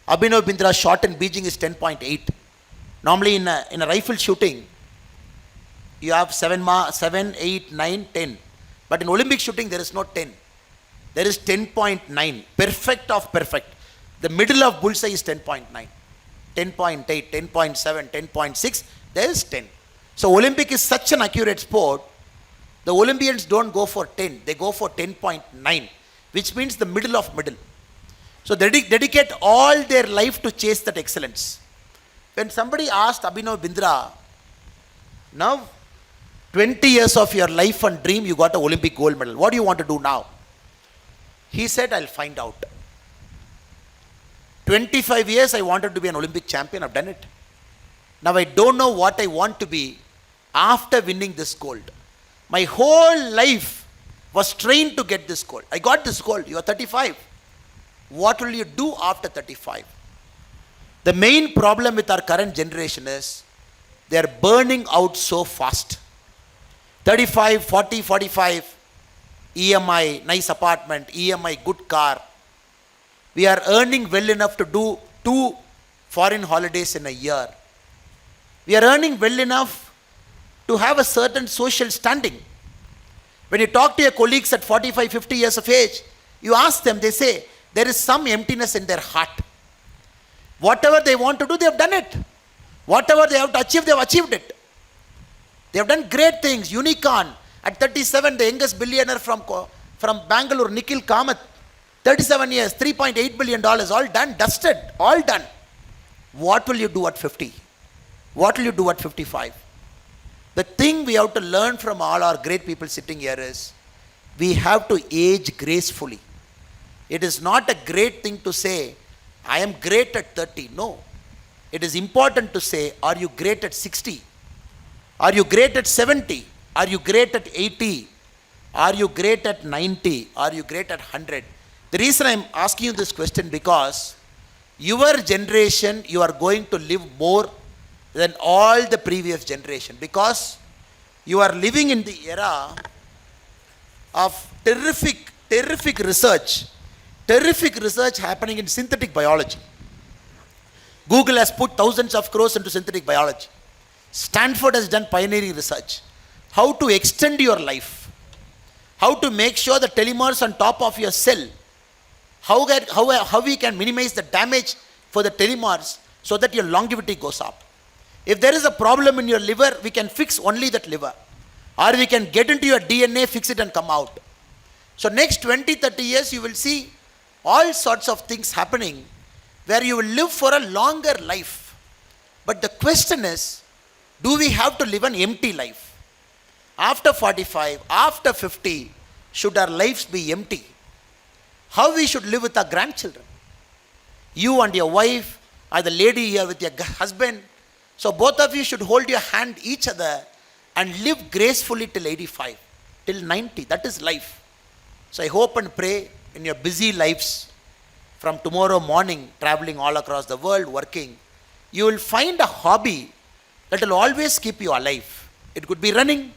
Speaker 2: Abhinav Bindra shot in Beijing is 10.8. Normally in a rifle shooting, you have 7, 8, 9, 10. But in Olympic shooting, there is no 10. There is 10.9. Perfect of perfect. The middle of bullseye is 10.9. 10.8, 10.7, 10.6. There is 10. So Olympic is such an accurate sport. The Olympians don't go for 10. They go for 10.9, which means the middle of middle. So they dedicate all their life to chase that excellence. When somebody asked Abhinav Bindra, now 20 years of your life and dream, you got an Olympic gold medal. What do you want to do now? He said, I'll find out. 25 years I wanted to be an Olympic champion. I've done it. Now I don't know what I want to be after winning this gold. My whole life was trained to get this goal. I got this goal. You are 35. What will you do after 35? The main problem with our current generation is they are burning out so fast. 35, 40, 45, EMI, nice apartment, EMI, good car. We are earning well enough to do 2 foreign holidays in a year. We are earning well enough to have a certain social standing. When you talk to your colleagues at 45, 50 years of age, you ask them, they say, there is some emptiness in their heart. Whatever they want to do, they have done it. Whatever they have to achieve, they have achieved it. They have done great things. Unicorn, at 37, the youngest billionaire from Bangalore, Nikhil Kamath, 37 years, $3.8 billion, all done, dusted, all done. What will you do at 50? What will you do at 55? The thing we have to learn from all our great people sitting here is, we have to age gracefully. It is not a great thing to say, I am great at 30. No. It is important to say, are you great at 60? Are you great at 70? Are you great at 80? Are you great at 90? Are you great at 100? The reason I am asking you this question, because your generation, you are going to live more than all the previous generation, because you are living in the era of terrific research happening in synthetic biology. Google has put thousands of crores into synthetic biology. Stanford has done pioneering research. How to extend your life. How to make sure the telomeres on top of your cell, how we can minimize the damage for the telomeres so that your longevity goes up. If there is a problem in your liver, we can fix only that liver. Or we can get into your DNA, fix it and come out. So next 20, 30 years, you will see all sorts of things happening where you will live for a longer life. But the question is, do we have to live an empty life? After 45, after 50, should our lives be empty? How we should live with our grandchildren? You and your wife, or the lady here with your husband. So both of you should hold your hand each other and live gracefully till 85, till 90. That is life. So I hope and pray in your busy lives, from tomorrow morning, traveling all across the world, working, you will find a hobby that will always keep you alive. It could be running,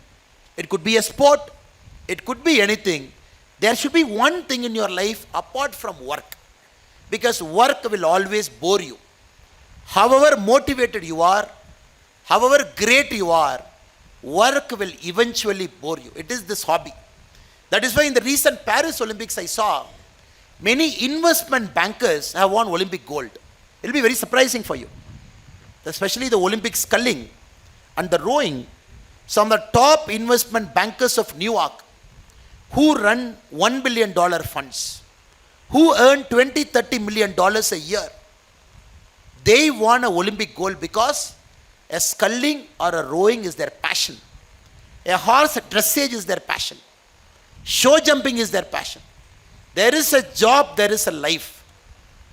Speaker 2: it could be a sport, it could be anything. There should be one thing in your life apart from work, because work will always bore you. However motivated you are, however great you are, work will eventually bore you. It is this hobby. That is why in the recent Paris Olympics I saw, many investment bankers have won Olympic gold. It will be very surprising for you. Especially the Olympic sculling and the rowing. Some of the top investment bankers of New York, who run $1 billion funds, who earn $20-30 million a year, they won an Olympic gold because a sculling or a rowing is their passion. A horse dressage is their passion. Show jumping is their passion. There is a job, there is a life.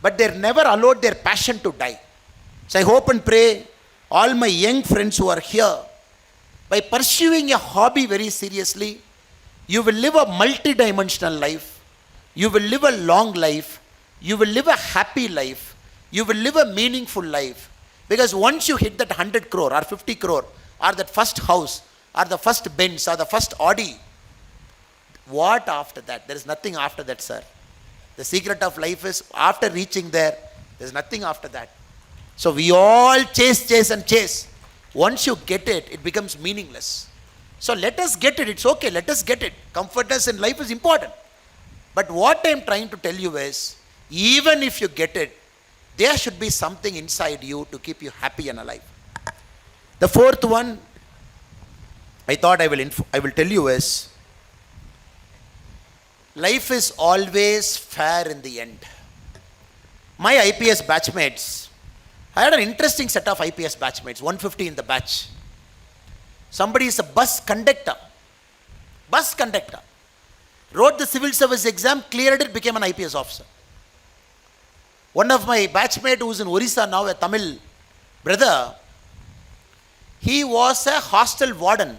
Speaker 2: But they never allowed their passion to die. So I hope and pray all my young friends who are here, by pursuing a hobby very seriously, you will live a multi-dimensional life. You will live a long life. You will live a happy life. You will live a meaningful life. Because once you hit that 100 crore or 50 crore or that first house or the first Benz or the first Audi, what after that? There is nothing after that, sir. The secret of life is after reaching there, there is nothing after that. So we all chase. Once you get it, it becomes meaningless. So let us get it. It's okay. Let us get it. Comfortness in life is important. But what I am trying to tell you is, even if you get it, there should be something inside you to keep you happy and alive. The fourth one, I thought I will tell you is, life is always fair in the end. My IPS batchmates, I had an interesting set of IPS batchmates, 150 in the batch. Somebody is a bus conductor, wrote the civil service exam, cleared it, became an IPS officer. One of my batchmate who is in Orissa now, a Tamil brother, he was a hostel warden.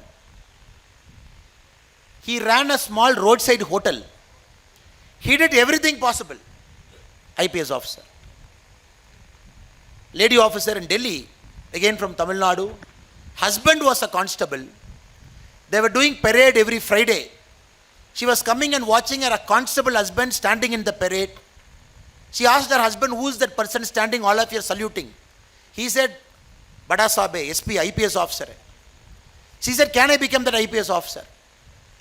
Speaker 2: He ran a small roadside hotel. He did everything possible. IPS officer. Lady officer in Delhi, again from Tamilnadu. Husband was a constable. They were doing parade every Friday. She was coming and watching her constable husband standing in the parade. She asked her husband, who is that person standing, all of you are saluting? He said, Bada Sabe, SP, IPS officer. She said, can I become that IPS officer?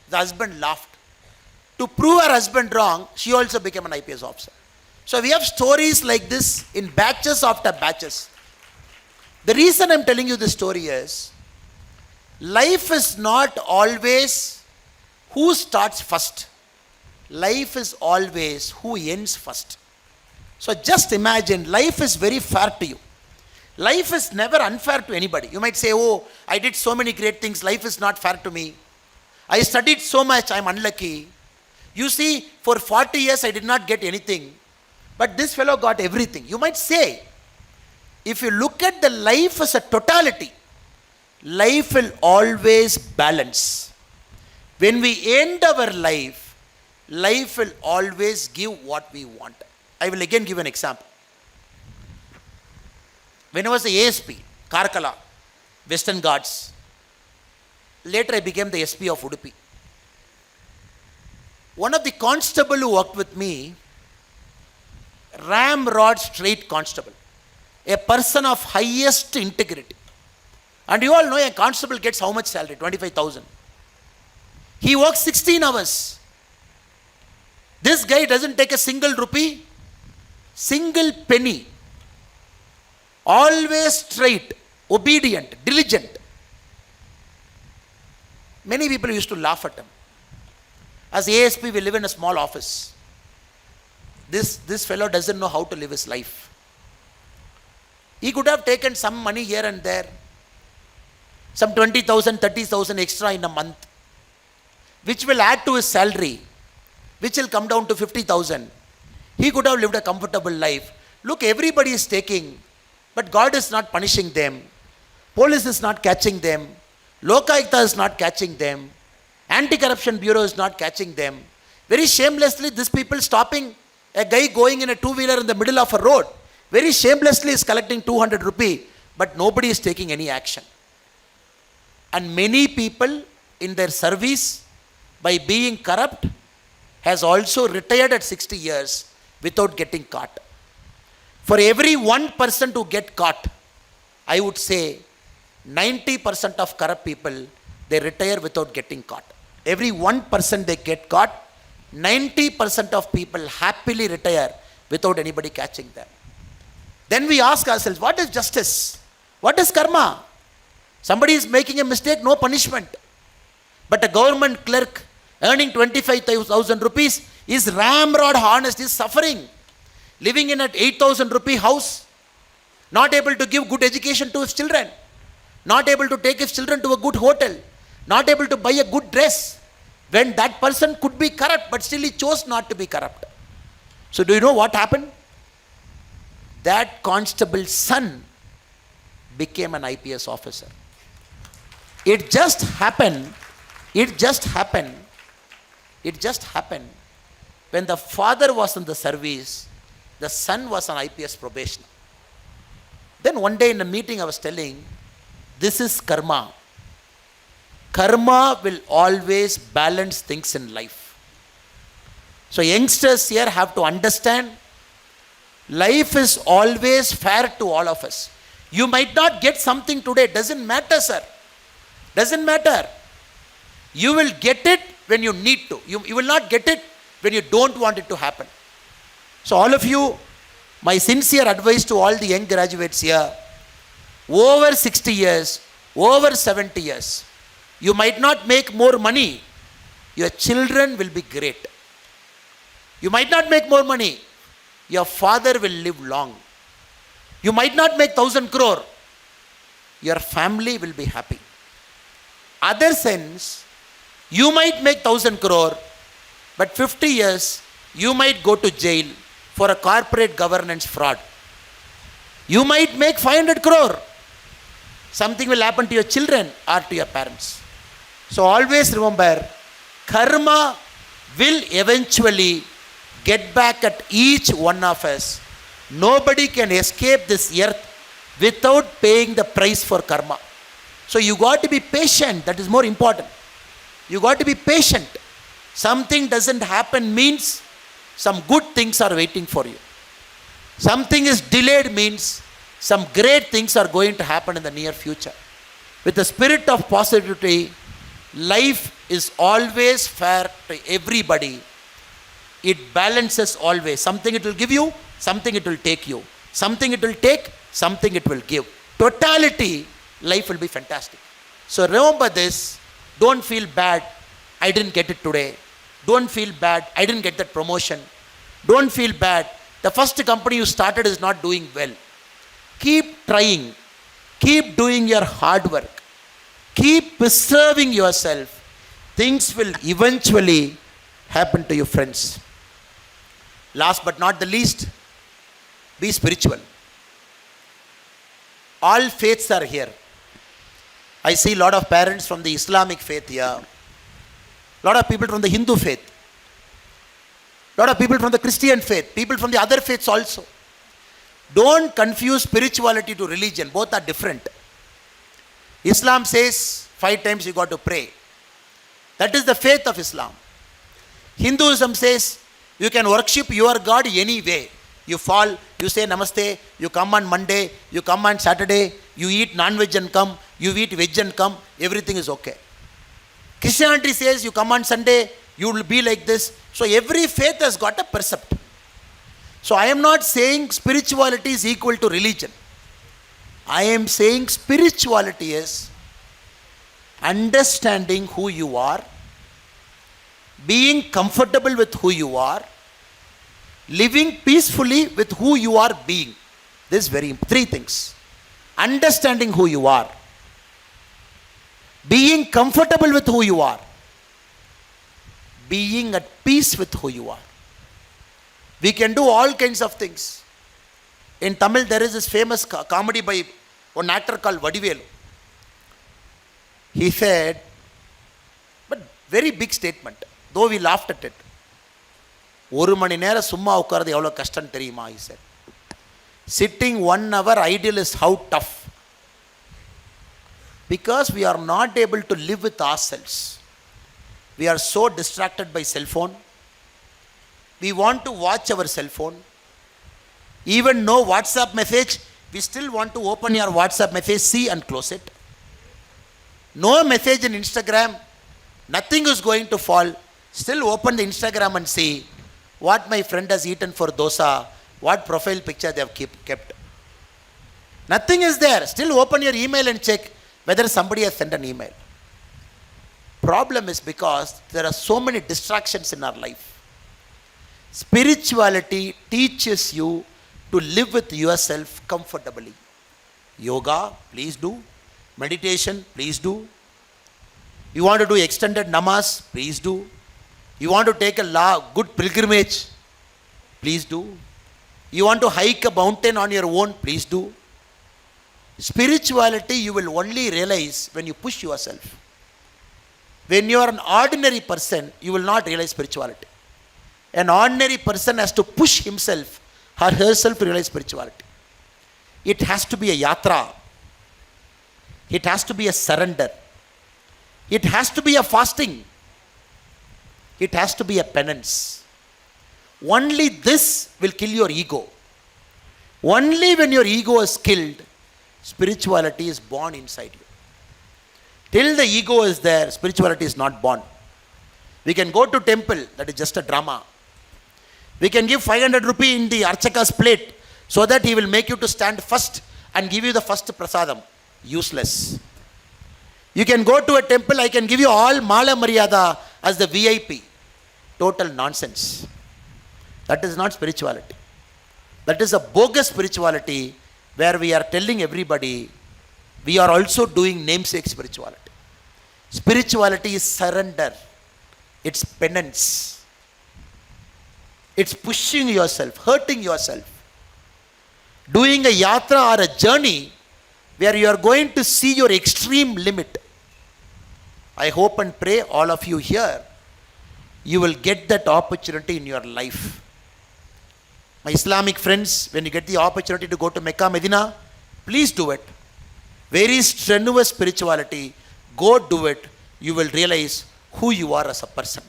Speaker 2: The husband laughed. To prove her husband wrong, she also became an IPS officer. So we have stories like this in batches after batches. The reason I'm telling you this story is, life is not always who starts first. Life is always who ends first. So just imagine, life is very fair to you. Life is never unfair to anybody. You might say, oh, I did so many great things, life is not fair to me. I studied so much, I'm unlucky. You see, for 40 years I did not get anything, but this fellow got everything. You might say, if you look at the life as a totality, life will always balance. When we end our life, life will always give what we want. I will again give an example. When I was the ASP, Karkala, Western Ghats, later I became the SP of Udupi. One of the constable who worked with me, ramrod straight constable, a person of highest integrity. And you all know a constable gets how much salary? 25,000. He works 16 hours. This guy doesn't take a single rupee, single penny. Always straight, obedient, diligent. Many people used to laugh at him. As ASP, we live in a small office. This fellow doesn't know how to live his life. He could have taken some money here and there, some 20,000, 30,000 extra in a month, which will add to his salary, which will come down to 50,000. He could have lived a comfortable life. Look, everybody is taking, but God is not punishing them. Police is not catching them. Lokayukta is not catching them. Anti-corruption bureau is not catching them. Very shamelessly, these people stopping a guy going in a two-wheeler in the middle of a road, very shamelessly is collecting 200 rupee, but nobody is taking any action. And many people in their service, by being corrupt, has also retired at 60 years without getting caught. For every 1% who get caught, I would say 90% of corrupt people, they retire without getting caught. Every 1% they get caught, 90% of people happily retire without anybody catching them. Then we ask ourselves, what is justice? What is karma? Somebody is making a mistake, no punishment. But a government clerk earning 25,000 rupees is ramrod honest, is suffering. Living in an 8,000 rupee house, not able to give good education to his children, not able to take his children to a good hotel, not able to buy a good dress, when that person could be corrupt, but still he chose not to be corrupt. So do you know what happened? That constable's son became an IPS officer. It just happened when the father was in the service, the son was an IPS probationer. Then one day in a meeting I was telling, this is karma. Karma will always balance things in life. So youngsters here have to understand, life is always fair to all of us. You might not get something today, doesn't matter, sir. Doesn't matter. You will get it when you need to. You will not get it when you don't want it to happen. So all of you, my sincere advice to all the young graduates here, over 60 years, over 70 years, you might not make more money. Your children will be great. You might not make more money. Your father will live long. You might not make 1,000 crore. Your family will be happy. Other sense, you might make 1,000 crore, but 50 years, you might go to jail for a corporate governance fraud. You might make 500 crore. Something will happen to your children or to your parents. So always remember, Karma will eventually get back at each one of us. Nobody can escape this earth without paying the price for karma. So you got to be patient. That is more important. You got to be patient. Something doesn't happen means some good things are waiting for you. Something is delayed means some great things are going to happen in the near future. With the spirit of positivity, life is always fair to everybody. It balances always. Something it will give you, something it will take you. Something it will take, something it will give. Totality, life will be fantastic. So remember this. Don't feel bad, I didn't get it today. Don't feel bad, I didn't get that promotion. Don't feel bad, the first company you started is not doing well. Keep trying. Keep doing your hard work. Keep preserving yourself. Things will eventually happen to you, friends. Last but not the least, be spiritual. All faiths are here. I see a lot of parents from the Islamic faith here. A lot of people from the Hindu faith. A lot of people from the Christian faith. People from the other faiths also. Don't confuse spirituality to religion. Both are different. Islam says 5 times you got to pray. That is the faith of Islam. Hinduism says you can worship your God any way. You fall, you say namaste, you come on Monday, you come on Saturday, you eat non-veg and come, you eat veg and come, everything is okay. Christianity says you come on Sunday, you will be like this. So every faith has got a precept. So I am not saying spirituality is equal to religion. I am saying spirituality is understanding who you are, being comfortable with who you are, living peacefully with who you are being. This is very important. 3 things. Understanding who you are, being comfortable with who you are, being at peace with who you are. We can do all kinds of things. In Tamil, there is this famous comedy by one actor called Vadivelu. He said, but very big statement, though we laughed at it. ஒரு மணி நேரம் சும்மா உட்கார்றது எவ்வளோ கஷ்டம் தெரியுமா? He said. Sitting 1 hour ideal is how tough. Because we are not able to live with ourselves. We are so distracted by cell phone. We want to watch our cell phone. Even no WhatsApp message, we still want to open your WhatsApp message, see and close it. No message in Instagram, nothing is going to fall. Still open the Instagram and see what my friend has eaten for dosa, what profile picture they have kept. Nothing is there. Still open your email and check whether somebody has sent an email. Problem is because there are so many distractions in our life. Spirituality teaches you to live with yourself comfortably. Yoga, please do. Meditation, please do. You want to do extended namaz, please do. You want to take a good pilgrimage, please do. You want to hike a mountain on your own, please do. Spirituality you will only realize when you push yourself. When you are an ordinary person, you will not realize spirituality. An ordinary person has to push himself or herself to realize spirituality. It has to be a yatra. It has to be a surrender. It has to be a fasting. It has to be a penance. Only this will kill your ego. Only when your ego is killed, spirituality is born inside you. Till the ego is there, spirituality is not born. We can go to temple, that is just a drama. We can give 500 rupee in the Archaka's plate so that he will make you to stand first and give you the first prasadam. Useless. You can go to a temple, I can give you all Mala Maryada as the VIP. Total nonsense. That is not spirituality. That is a bogus spirituality where we are telling everybody we are also doing namesake spirituality. Spirituality is surrender. It's penance. It's pushing yourself, hurting yourself. Doing a yatra or a journey where you are going to see your extreme limit. I hope and pray all of you here you will get that opportunity in your life. My Islamic friends, when you get the opportunity to go to Mecca, Medina, please do it. Very strenuous spirituality. Go do it. You will realize who you are as a person.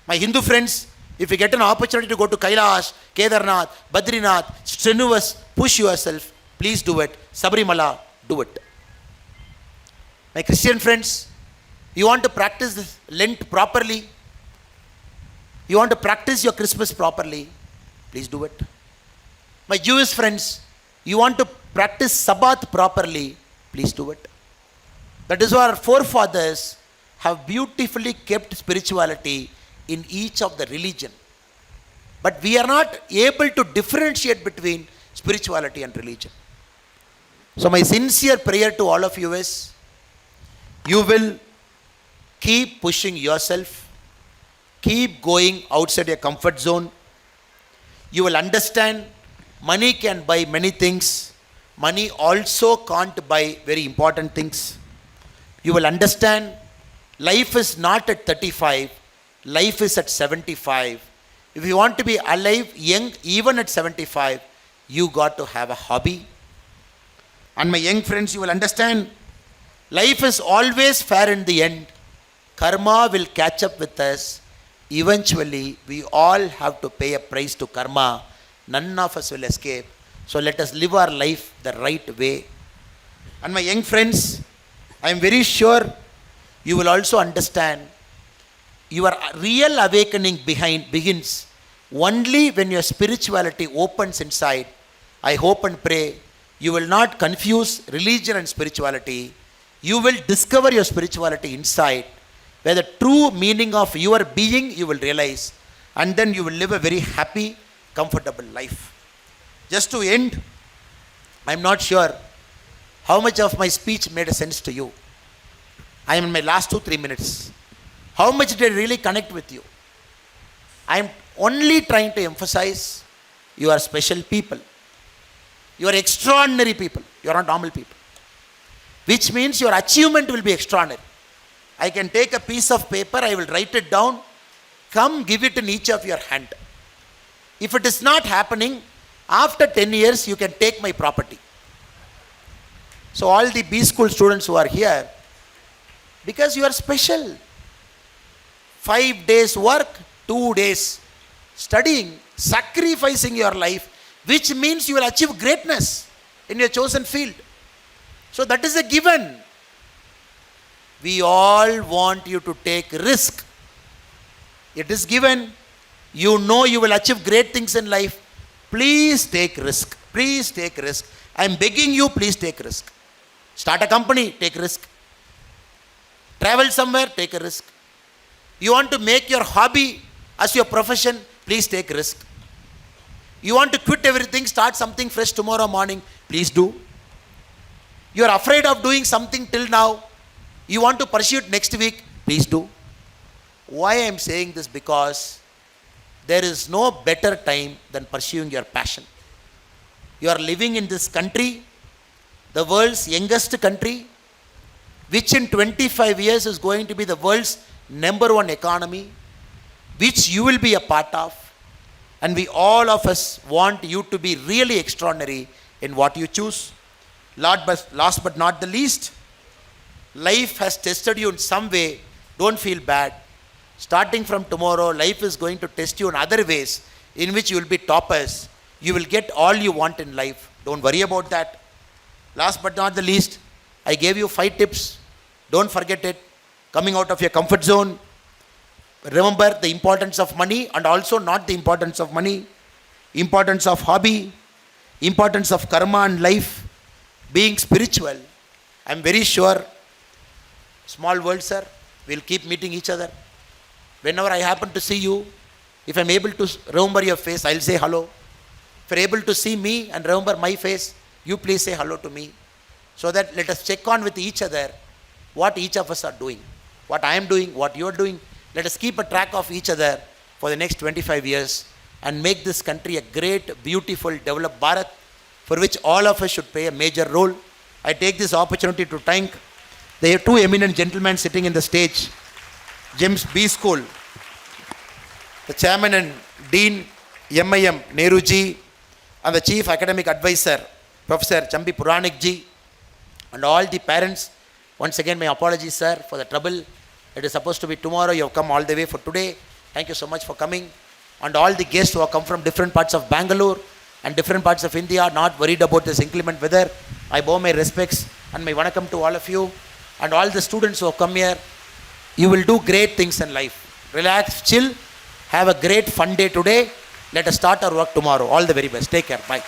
Speaker 2: My Hindu friends, if you get an opportunity to go to Kailash, Kedarnath, Badrinath, strenuous, push yourself, please do it. Sabrimala, do it. My Christian friends, you want to practice this Lent properly, you want to practice your Christmas properly, please do it. My Jewish friends, you want to practice Sabbath properly, please do it. That is why our forefathers have beautifully kept spirituality in each of the religion. But we are not able to differentiate between spirituality and religion. So my sincere prayer to all of you is, you will keep pushing yourself, keep going outside your comfort zone. You will understand money can buy many things. Money also can't buy very important things. You will understand life is not at 35, life is at 75. If you want to be alive, young, even at 75, you got to have a hobby. And my young friends, you will understand life is always fair in the end. Karma will catch up with us. Eventually, we all have to pay a price to karma. None of us will escape. So let us live our life the right way. And my young friends, I am very sure you will also understand your real awakening begins only when your spirituality opens inside. I hope and pray you will not confuse religion and spirituality. You will discover your spirituality inside, where the true meaning of your being you will realize, and then you will live a very happy, comfortable life. Just to end, I am not sure how much of my speech made a sense to you. I am in my last 2-3 minutes. How much did I really connect with you? I am only trying to emphasize you are special people. You are extraordinary people. You are not normal people. Which means your achievement will be extraordinary. I can take a piece of paper, I will write it down, come give it in each of your hand. If it is not happening, after 10 years you can take my property. So all the B school students who are here, because you are special. 5 days work, 2 days studying, sacrificing your life, which means you will achieve greatness in your chosen field. So that is a given. We all want you to take risk. It is given. You know you will achieve great things in life. Please take risk. Please take risk. I am begging you, please take risk. Start a company, take risk. Travel somewhere, take a risk. You want to make your hobby as your profession, please take risk. You want to quit everything, start something fresh tomorrow morning, please do. You are afraid of doing something till now, you want to pursue it next week, please do. Why I am saying this? Because there is no better time than pursuing your passion. You are living in this country, the world's youngest country, which in 25 years is going to be the world's #1 economy, which you will be a part of. And we all of us want you to be really extraordinary in what you choose. Last but not the least, life has tested you in some way. Don't feel bad. Starting from tomorrow, life is going to test you in other ways in which you will be toppers. You will get all you want in life. Don't worry about that. Last but not the least, I gave you 5 tips. Don't forget it. Coming out of your comfort zone. Remember the importance of money and also not the importance of money. Importance of hobby. Importance of karma and life. Being spiritual. I am very sure, small world sir, we'll keep meeting each other. Whenever I happen to see you, if I'm able to remember your face, I'll say hello. If you're able to see me and remember my face, you please say hello to me. So that let us check on with each other what each of us are doing. What I am doing, what you are doing. Let us keep a track of each other for the next 25 years and make this country a great, beautiful, developed Bharat, for which all of us should play a major role. I take this opportunity to thank the 2 eminent gentlemen sitting in the stage, James B. School, the chairman and dean MIM Nehru ji, and the chief academic advisor Professor Chambi Puranik ji, and all the parents. Once again, my apologies, sir, for the trouble. It is supposed to be tomorrow. You have come all the way for today. Thank you so much for coming. And all the guests who have come from different parts of Bangalore and different parts of India, not worried about this inclement weather. I bow my respects and my vanakkam to all of you. And all the students who have come here, you will do great things in life. Relax, chill, have a great fun day today. Let us start our work tomorrow. All the very best. Take care. Bye.